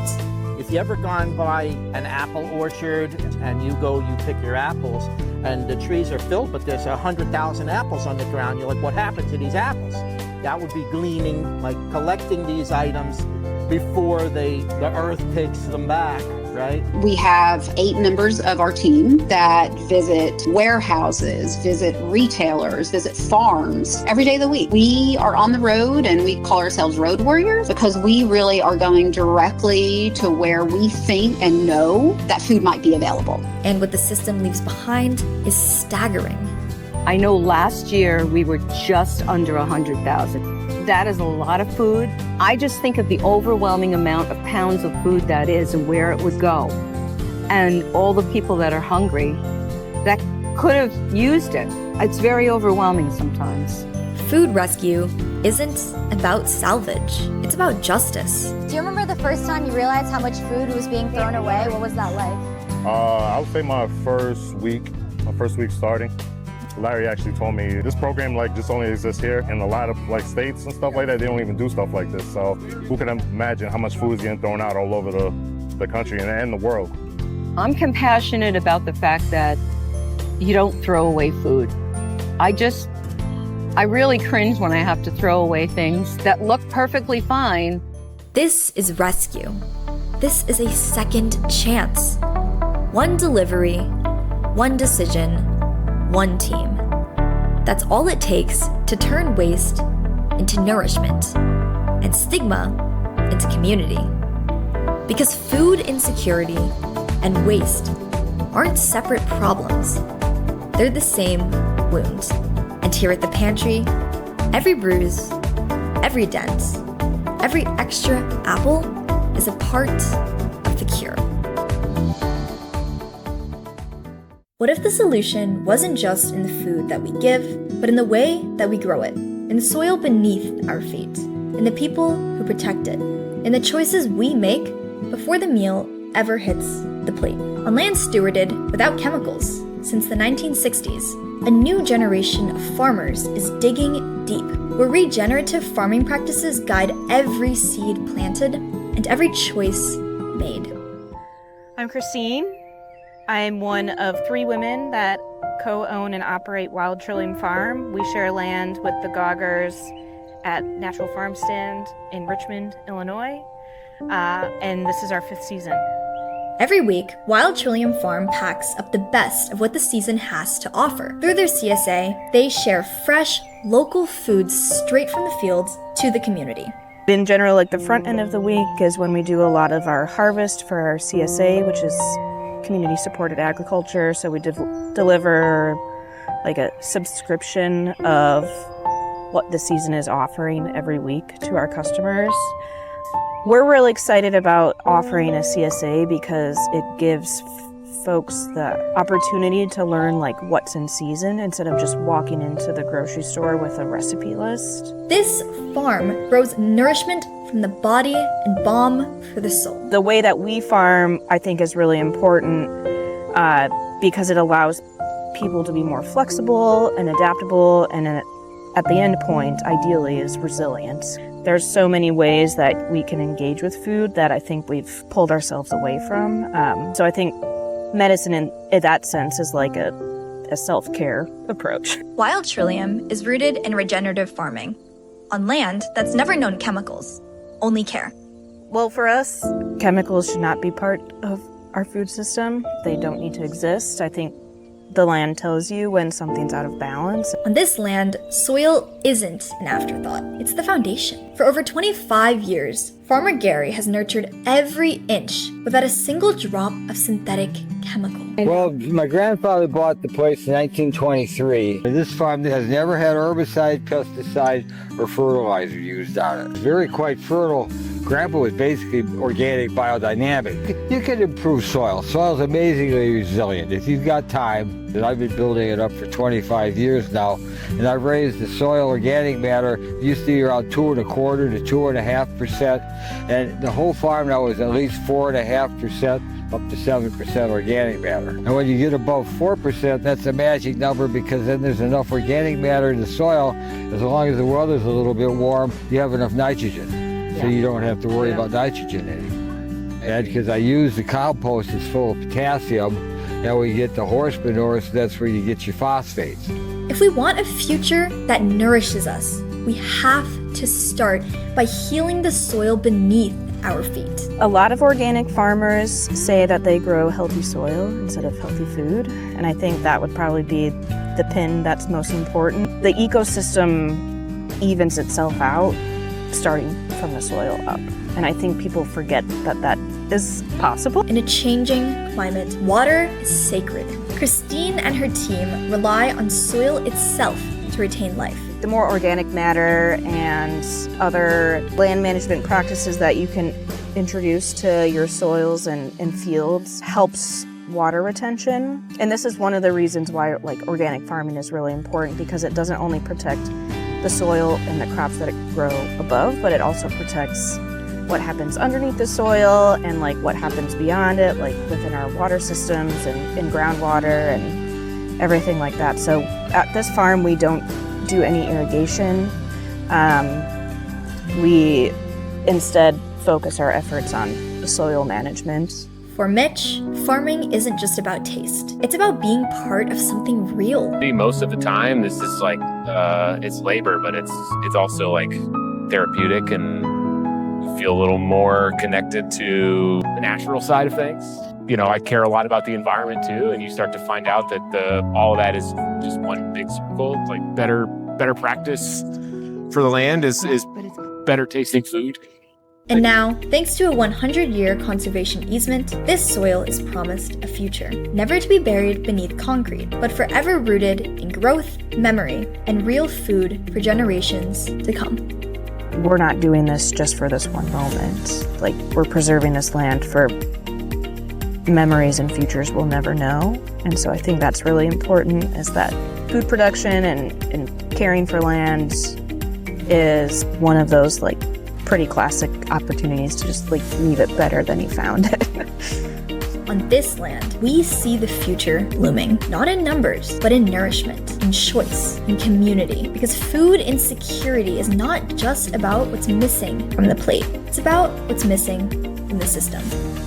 If you ever gone by an apple orchard and you pick your apples and the trees are filled, but there's 100,000 apples on the ground, you're like, what happened to these apples? That would be gleaning, like collecting these items before the earth takes them back, right? We have 8 members of our team that visit warehouses, visit retailers, visit farms every day of the week. We are on the road and we call ourselves road warriors because we really are going directly to where we think and know that food might be available. And what the system leaves behind is staggering. I know last year we were just under 100,000. That is a lot of food. I just think of the overwhelming amount of pounds of food that is and where it would go. And all the people that are hungry that could have used it. It's very overwhelming sometimes. Food rescue isn't about salvage. It's about justice. Do you remember the first time you realized how much food was being thrown away? What was that like? I would say my first week starting. Larry actually told me this program just only exists here. In a lot of states and stuff like that, they don't even do stuff like this. So who can imagine how much food is getting thrown out all over the country and the world? I'm compassionate about the fact that you don't throw away food. I really cringe when I have to throw away things that look perfectly fine. This is rescue. This is a second chance. One delivery, one decision, one team. That's all it takes to turn waste into nourishment and stigma into community. Because food insecurity and waste aren't separate problems. They're the same wound. And here at the pantry, every bruise, every dent, every extra apple is a part of the cure. What if the solution wasn't just in the food that we give, but in the way that we grow it, in the soil beneath our feet, in the people who protect it, in the choices we make before the meal ever hits the plate? On land stewarded without chemicals since the 1960s, a new generation of farmers is digging deep, where regenerative farming practices guide every seed planted and every choice made. I'm Christine. I'm one of 3 women that co-own and operate Wild Trillium Farm. We share land with the Goggers at Natural Farm Stand in Richmond, Illinois, and this is our 5th season. Every week, Wild Trillium Farm packs up the best of what the season has to offer. Through their CSA, they share fresh, local foods straight from the fields to the community. In general, like the front end of the week is when we do a lot of our harvest for our CSA, which is community supported agriculture. So we deliver like a subscription of what the season is offering every week to our customers. We're really excited about offering a CSA because it gives folks the opportunity to learn like what's in season instead of just walking into the grocery store with a recipe list. This farm grows nourishment from the body and balm for the soul. The way that we farm, I think, is really important because it allows people to be more flexible and adaptable, and at the end point, ideally, is resilience. There's so many ways that we can engage with food that I think we've pulled ourselves away from. So I think medicine in that sense is like a self-care approach. Wild Trillium is rooted in regenerative farming on land that's never known chemicals, only care. Well, for us, chemicals should not be part of our food system. They don't need to exist. I think the land tells you when something's out of balance. On this land, soil isn't an afterthought, it's the foundation. For over 25 years, Farmer Gary has nurtured every inch without a single drop of synthetic chemical. Well, my grandfather bought the place in 1923. This farm has never had herbicide, pesticide, or fertilizer used on it. It's very quite fertile. Grandpa was basically organic biodynamic. You can improve soil. Soil's amazingly resilient if you've got time. And I've been building it up for 25 years now, and I've raised the soil organic matter. It used to be around 2.25% to 2.5%, and the whole farm now is at least 4.5% up to 7% organic matter. And when you get above 4%, that's a magic number, because then there's enough organic matter in the soil. As long as the weather's a little bit warm, you have enough nitrogen. So you don't have to worry about nitrogen anymore. And because I use the compost, it's full of potassium, and we get the horse manure, so that's where you get your phosphates. If we want a future that nourishes us, we have to start by healing the soil beneath our feet. A lot of organic farmers say that they grow healthy soil instead of healthy food, and I think that would probably be the pin that's most important. The ecosystem evens itself out, starting from the soil up. And I think people forget that that is possible. In a changing climate, water is sacred. Christine and her team rely on soil itself to retain life. The more organic matter and other land management practices that you can introduce to your soils and fields helps water retention. And this is one of the reasons why organic farming is really important, because it doesn't only protect the soil and the crops that grow above, but it also protects what happens underneath the soil and what happens beyond it, within our water systems and groundwater and everything like that. So at this farm, we don't do any irrigation. We instead focus our efforts on the soil management. For Mitch, farming isn't just about taste. It's about being part of something real. Most of the time, this is it's labor, but it's also therapeutic, and you feel a little more connected to the natural side of things. You know, I care a lot about the environment too, and you start to find out that all of that is just one big circle. It's better practice for the land is better tasting food. And now, thanks to a 100-year conservation easement, this soil is promised a future, never to be buried beneath concrete, but forever rooted in growth, memory, and real food for generations to come. We're not doing this just for this one moment. Like, we're preserving this land for memories and futures we'll never know. And so I think that's really important, is that food production and caring for land is one of those like pretty classic opportunities to just like leave it better than you found it. On this land, we see the future looming, not in numbers, but in nourishment, in choice, in community. Because food insecurity is not just about what's missing from the plate, it's about what's missing from the system.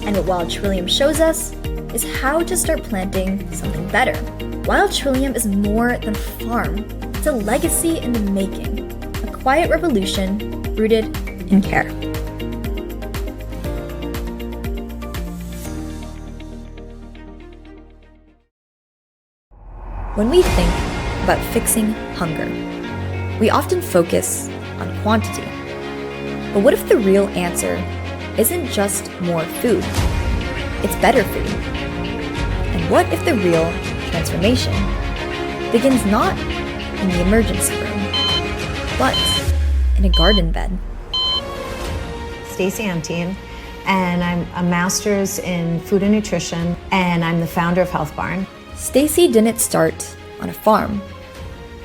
And what Wild Trillium shows us is how to start planting something better. Wild Trillium is more than a farm, it's a legacy in the making, a quiet revolution rooted in care. When we think about fixing hunger, we often focus on quantity. But what if the real answer isn't just more food? It's better food. And what if the real transformation begins not in the emergency room, but in a garden bed? Stacey MTOM, and I'm a master's in food and nutrition, and I'm the founder of Health Barn. Stacey didn't start on a farm.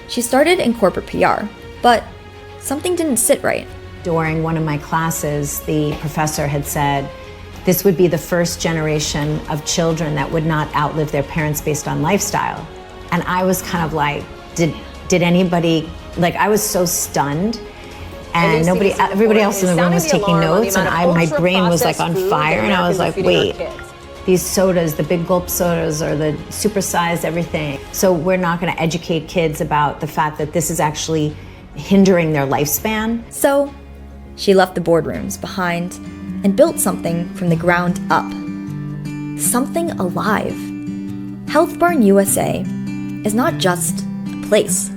She started in corporate PR, but something didn't sit right. During one of my classes, the professor had said, this would be the first generation of children that would not outlive their parents based on lifestyle. And I was kind of like, did anybody, like I was so stunned. And everybody else in the room was taking notes, and my brain was like on fire, and I was like, wait, these sodas, the big gulp sodas or the supersized everything. So we're not gonna educate kids about the fact that this is actually hindering their lifespan. So she left the boardrooms behind and built something from the ground up. Something alive. Health Barn USA is not just a place.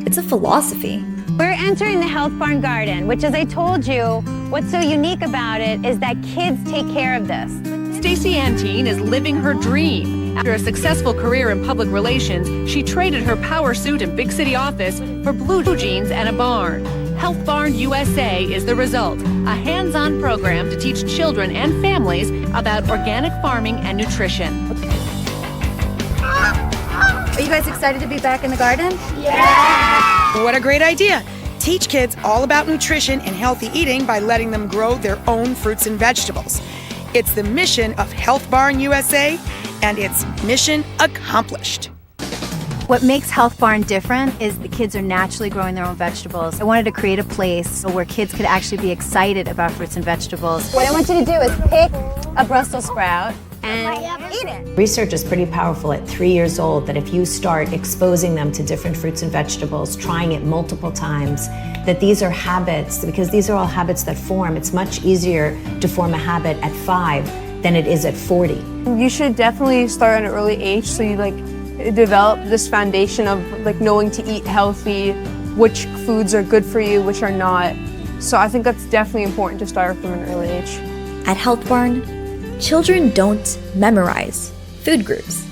It's a philosophy. We're entering the Health Barn Garden, which, as I told you, what's so unique about it is that kids take care of this. Stacey MTOM is living her dream. After a successful career in public relations, she traded her power suit and big city office for blue jeans and a barn. Health Barn USA is the result, a hands-on program to teach children and families about organic farming and nutrition. Are you guys excited to be back in the garden? What a great idea. Teach kids all about nutrition and healthy eating by letting them grow their own fruits and vegetables. It's the mission of Health Barn USA, and it's mission accomplished. What makes Health Barn different is the kids are naturally growing their own vegetables. I wanted to create a place where kids could actually be excited about fruits and vegetables. What I want you to do is pick a Brussels sprout and eat it. Research is pretty powerful at 3 years old that if you start exposing them to different fruits and vegetables, trying it multiple times, that these are habits, because these are all habits that form. It's much easier to form a habit at 5 than it is at 40. You should definitely start at an early age so you develop this foundation of knowing to eat healthy, which foods are good for you, which are not. So I think that's definitely important to start from an early age. At Health Barn, children don't memorize food groups.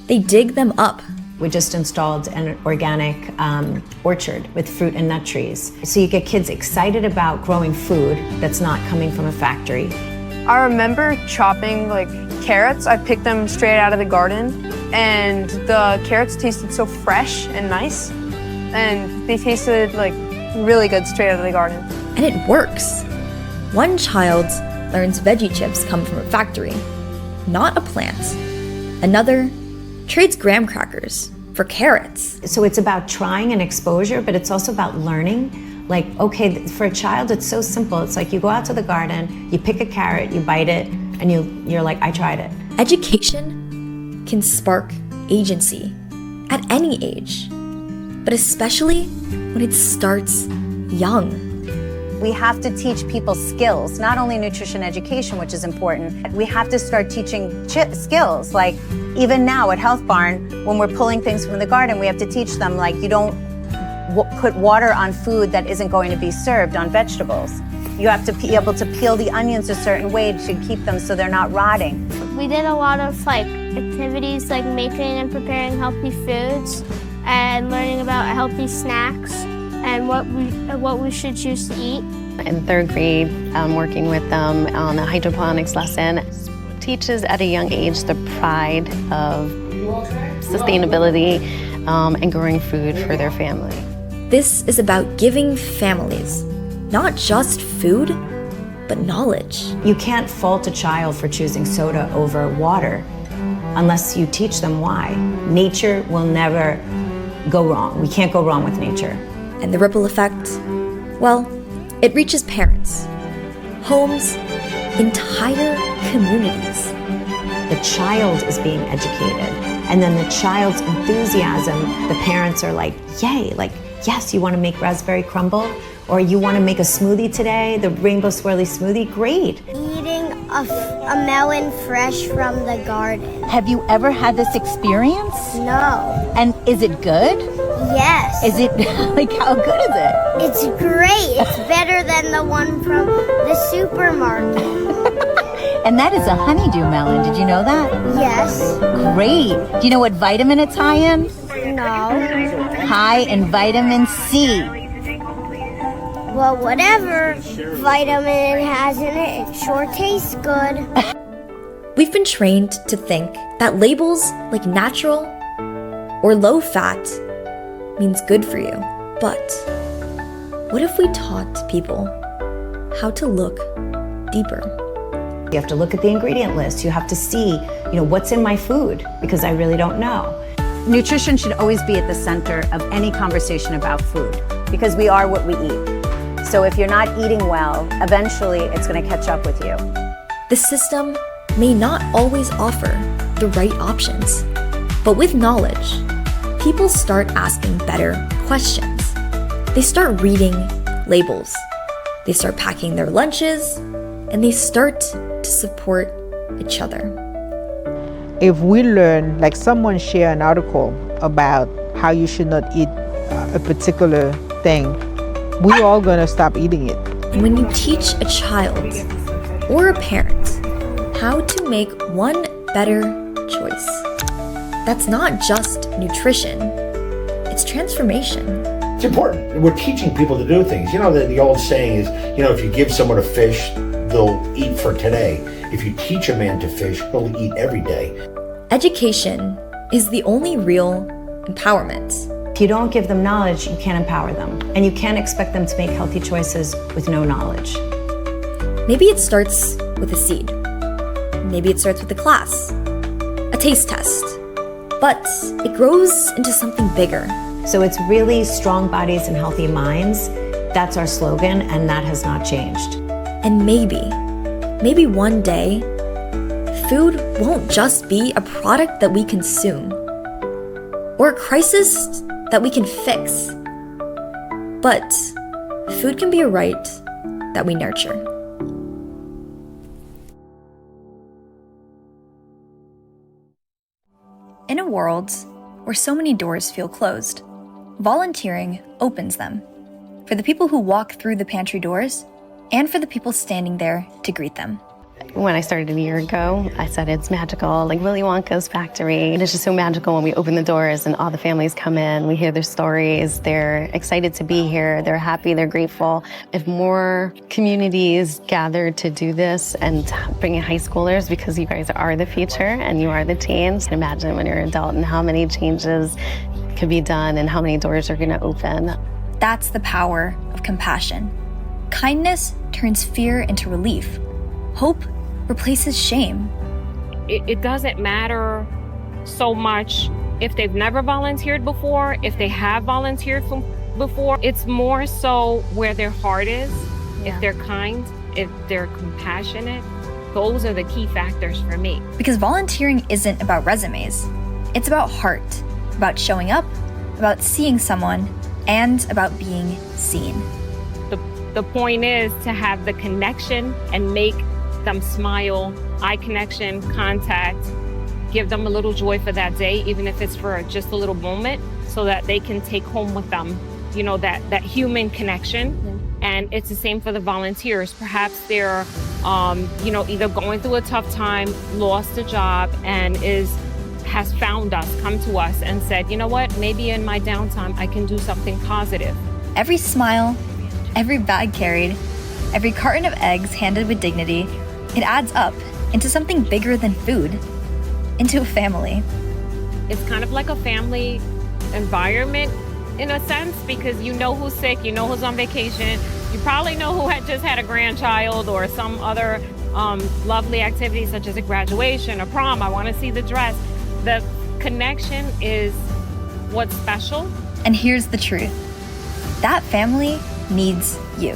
They dig them up. We just installed an organic orchard with fruit and nut trees. So you get kids excited about growing food that's not coming from a factory. I remember chopping carrots. I picked them straight out of the garden, and the carrots tasted so fresh and nice, and they tasted really good straight out of the garden. And it works. One child learns veggie chips come from a factory, not a plant. Another trades graham crackers for carrots. So it's about trying and exposure, but it's also about learning. Okay, for a child, it's so simple. It's like you go out to the garden, you pick a carrot, you bite it, and you're like, I tried it. Education can spark agency at any age, but especially when it starts young. We have to teach people skills, not only nutrition education, which is important. We have to start teaching skills. Even now at Health Barn, when we're pulling things from the garden, we have to teach them, you don't put water on food that isn't going to be served on vegetables. You have to be able to peel the onions a certain way to keep them so they're not rotting. We did a lot of activities like making and preparing healthy foods and learning about healthy snacks and what we should choose to eat. In third grade, working with them on a hydroponics lesson teaches at a young age the pride of sustainability and growing food for their family. This is about giving families not just food, but knowledge. You can't fault a child for choosing soda over water unless you teach them why. Nature will never go wrong. We can't go wrong with nature. And the ripple effect, well, it reaches parents, homes, entire communities. The child is being educated, and then the child's enthusiasm, the parents are like, yay, yes, you want to make raspberry crumble? Or you want to make a smoothie today, the rainbow swirly smoothie? Great. Eating a melon fresh from the garden. Have you ever had this experience? No. And is it good? Yes. Is it, how good is it? It's great. It's better than the one from the supermarket. And that is a honeydew melon. Did you know that? Yes. Great. Do you know what vitamin it's high in? No. High in vitamin C. Well, whatever vitamin it has in it, it sure tastes good. We've been trained to think that labels like natural or low fat means good for you. But what if we taught people how to look deeper? You have to look at the ingredient list. You have to see, what's in my food, because I really don't know. Nutrition should always be at the center of any conversation about food because we are what we eat. So if you're not eating well, eventually it's going to catch up with you. The system may not always offer the right options, but with knowledge, people start asking better questions. They start reading labels. They start packing their lunches, and they start to support each other. If we learn, like someone share an article about how you should not eat a particular thing, we all gonna stop eating it. When you teach a child or a parent how to make one better choice, that's not just nutrition, it's transformation. It's important. We're teaching people to do things. The old saying is, if you give someone a fish, they'll eat for today. If you teach a man to fish, he'll eat every day. Education is the only real empowerment. If you don't give them knowledge, you can't empower them. And you can't expect them to make healthy choices with no knowledge. Maybe it starts with a seed. Maybe it starts with a class, a taste test. But it grows into something bigger. So it's really strong bodies and healthy minds. That's our slogan, and that has not changed. And maybe one day, food won't just be a product that we consume or a crisis that we can fix, but food can be a right that we nurture. In a world where so many doors feel closed, volunteering opens them for the people who walk through the pantry doors and for the people standing there to greet them. When I started a year ago, I said it's magical, like Willy Wonka's factory. And it's just so magical when we open the doors and all the families come in, we hear their stories, they're excited to be here, they're happy, they're grateful. If more communities gather to do this and bring in high schoolers, because you guys are the future and you are the teens, imagine when you're an adult and how many changes could be done and how many doors are gonna open. That's the power of compassion. Kindness turns fear into relief. Hope replaces shame. It doesn't matter so much if they've never volunteered before, if they have volunteered before. It's more so where their heart is, if they're kind, if they're compassionate. Those are the key factors for me. Because volunteering isn't about resumes. It's about heart, about showing up, about seeing someone, and about being seen. The point is to have the connection and make them smile, eye connection, contact, give them a little joy for that day, even if it's for just a little moment, so that they can take home with them, that human connection And it's the same for the volunteers. Perhaps they're, either going through a tough time, lost a job, and has found us, come to us and said, you know what, maybe in my downtime, I can do something positive. Every smile, every bag carried, every carton of eggs handed with dignity, it adds up into something bigger than food, into a family. It's kind of like a family environment in a sense, because you know who's sick, you know who's on vacation, you probably know who had just had a grandchild or some other lovely activity such as a graduation, a prom, I want to see the dress. The connection is what's special. And here's the truth. That family needs you.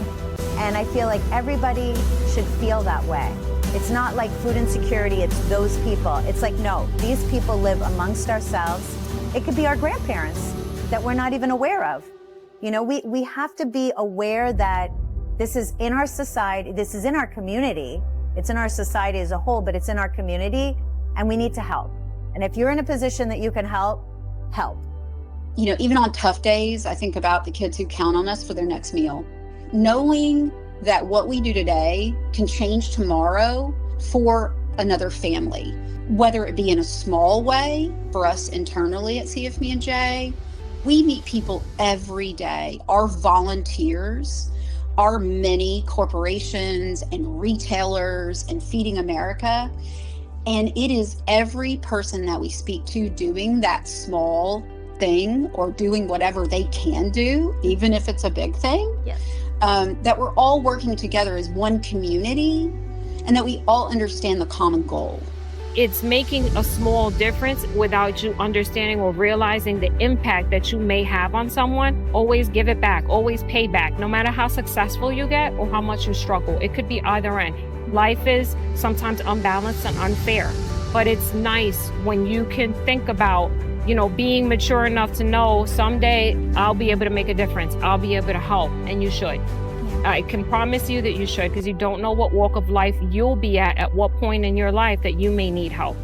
And I feel like everybody should feel that way. It's not like food insecurity, it's those people. It's like, no, these people live amongst ourselves. It could be our grandparents that we're not even aware of. You know, we have to be aware that this is in our society, this is in our community. It's in our society as a whole, but it's in our community, and we need to help. And if you're in a position that you can help, help. You know, even on tough days, I think about the kids who count on us for their next meal. Knowing that what we do today can change tomorrow for another family, whether it be in a small way for us internally at CFB&J. We meet people every day, our volunteers, our many corporations and retailers and Feeding America. And it is every person that we speak to doing that small thing or doing whatever they can do, even if it's a big thing, that we're all working together as one community and that we all understand the common goal. It's making a small difference without you understanding or realizing the impact that you may have on someone. Always give it back, always pay back, no matter how successful you get or how much you struggle. It could be either end. Life is sometimes unbalanced and unfair, but it's nice when you can think about, being mature enough to know someday I'll be able to make a difference. I'll be able to help, and you should. I can promise you that you should, because you don't know what walk of life you'll be at what point in your life that you may need help.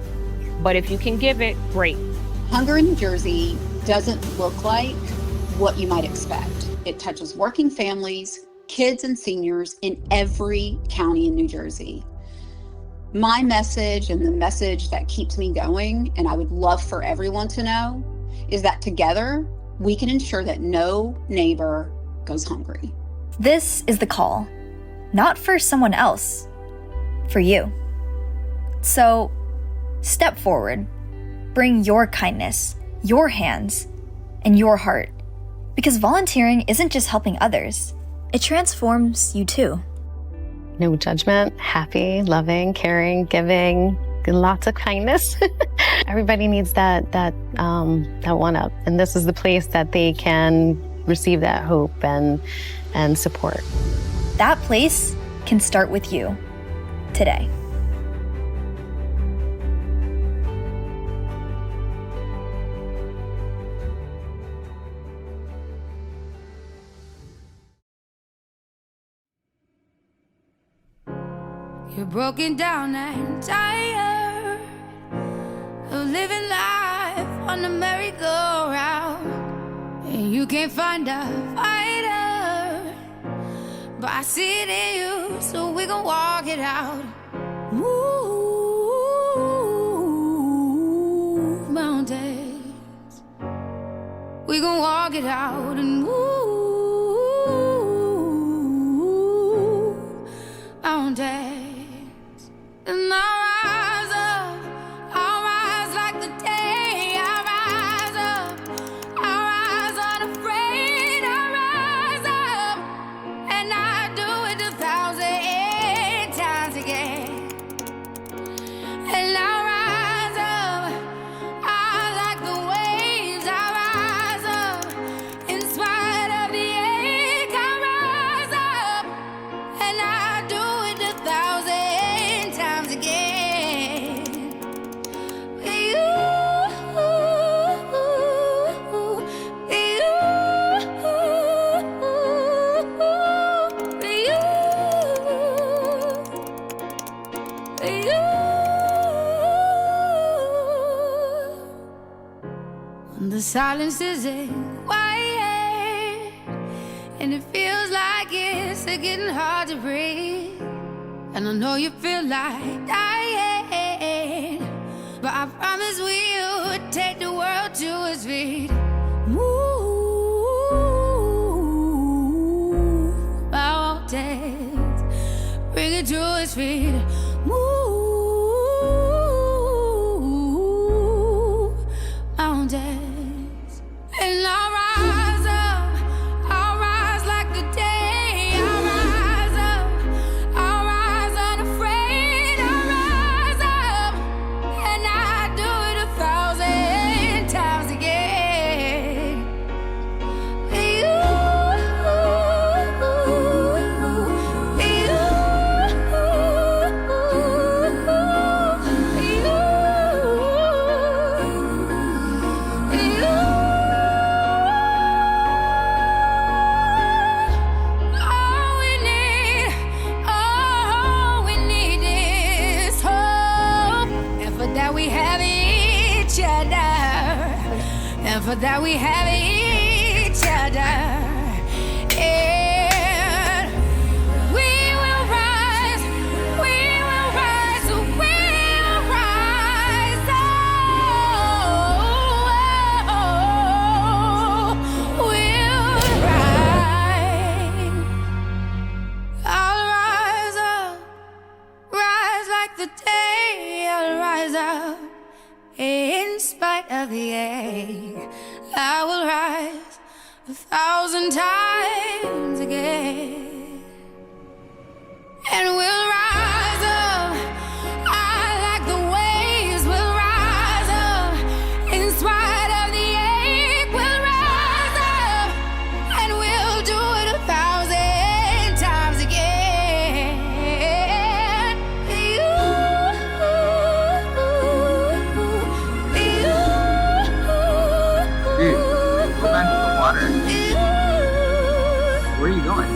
But if you can give it, great. Hunger in New Jersey doesn't look like what you might expect. It touches working families, kids and seniors in every county in New Jersey. My message, and the message that keeps me going, and I would love for everyone to know, is that together we can ensure that no neighbor goes hungry. This is the call, not for someone else, for you. So, step forward, bring your kindness, your hands, and your heart, because volunteering isn't just helping others, it transforms you too. No judgment, happy, loving, caring, giving, lots of kindness. Everybody needs that one up, and this is the place that they can receive that hope and support. That place can start with you today. You're broken down and tired of living life on the merry-go-round, and you can't find a fighter, but I see it in you, so we gon' walk it out. Move mountains, we gon' walk it out and move mountains. And I'll rise like the day. I'll rise up, I'll rise unafraid. I'll rise up, and I do it 1,000 times again. And I'll rise up, I like the waves. I'll rise up, in spite of the ache. I'll rise up, and I do it 1,000 times again. The silence isn't quiet, and it feels like it's It's getting hard to breathe, and I know you feel like dying, but I promise we'll take the world to its feet. Move mountains, bring it to its feet. Move mountains, and I'll rise up. I'll rise like the day. I'll rise up. I'll rise unafraid. I'll rise up, and I do it 1,000 times again. All we need is hope, and for that we have each other, and for that we have each other. And we will rise, we will rise, we'll rise. We'll rise. I'll rise up, rise like the day. I'll rise up in spite of the ache. I will rise 1,000 times again, and we'll rise up. I like the waves. We'll rise up in spite of the ache. We'll rise up, and we'll do it 1,000 times again. Dude, go back to the water. Where are you going?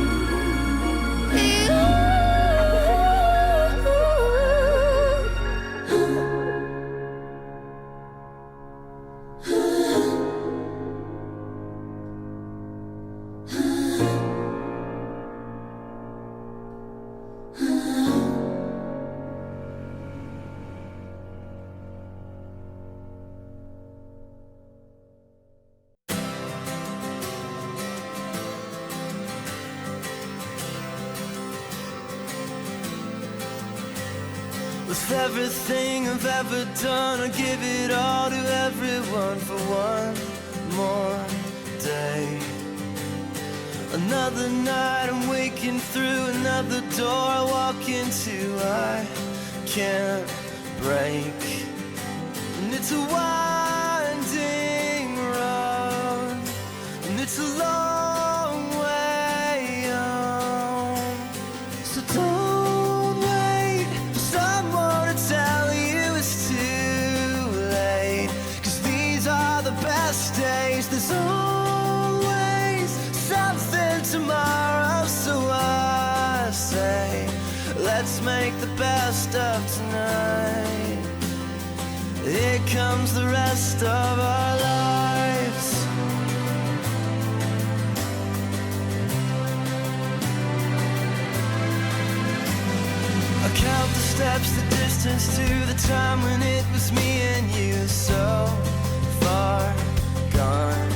With everything I've ever done, I give it all to everyone for one more day. Another night I'm waking through another door I walk into, I can't break. And it's a winding road, and it's a long way home. So don't wait for someone to tell you it's too late, 'cause these are the best days. There's always something tomorrow, so I say let's make the best of tonight. Here comes the rest of our lives. I count the steps, the distance to the time when it was me and you, so far gone.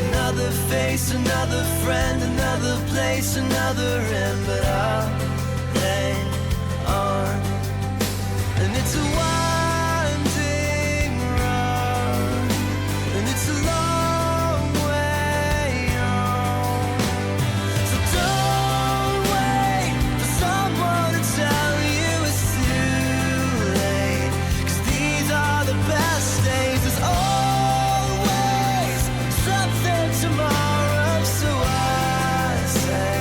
Another face, another friend, another place, another end, but I'll hang on. And it's a winding road, and it's a long way home. So don't wait for someone to tell you it's too late, 'cause these are the best days. There's always something tomorrow, so I say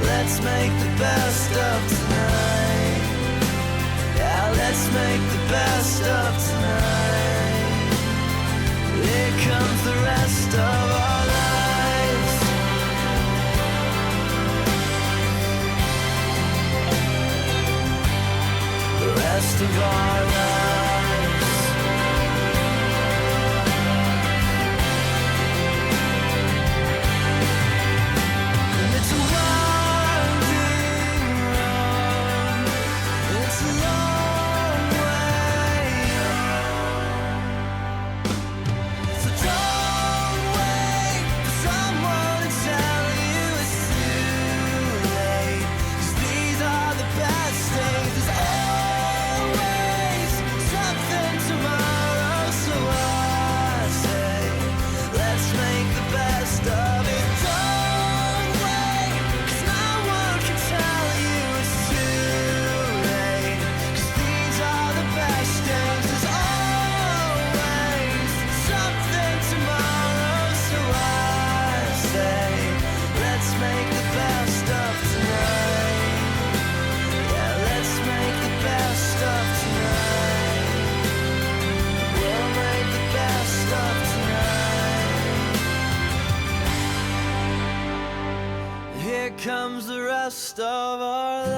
let's make the best of tonight. Yeah, let's make the best of tonight. Here comes the rest of our lives. The rest of our lives. And it's a wild most of our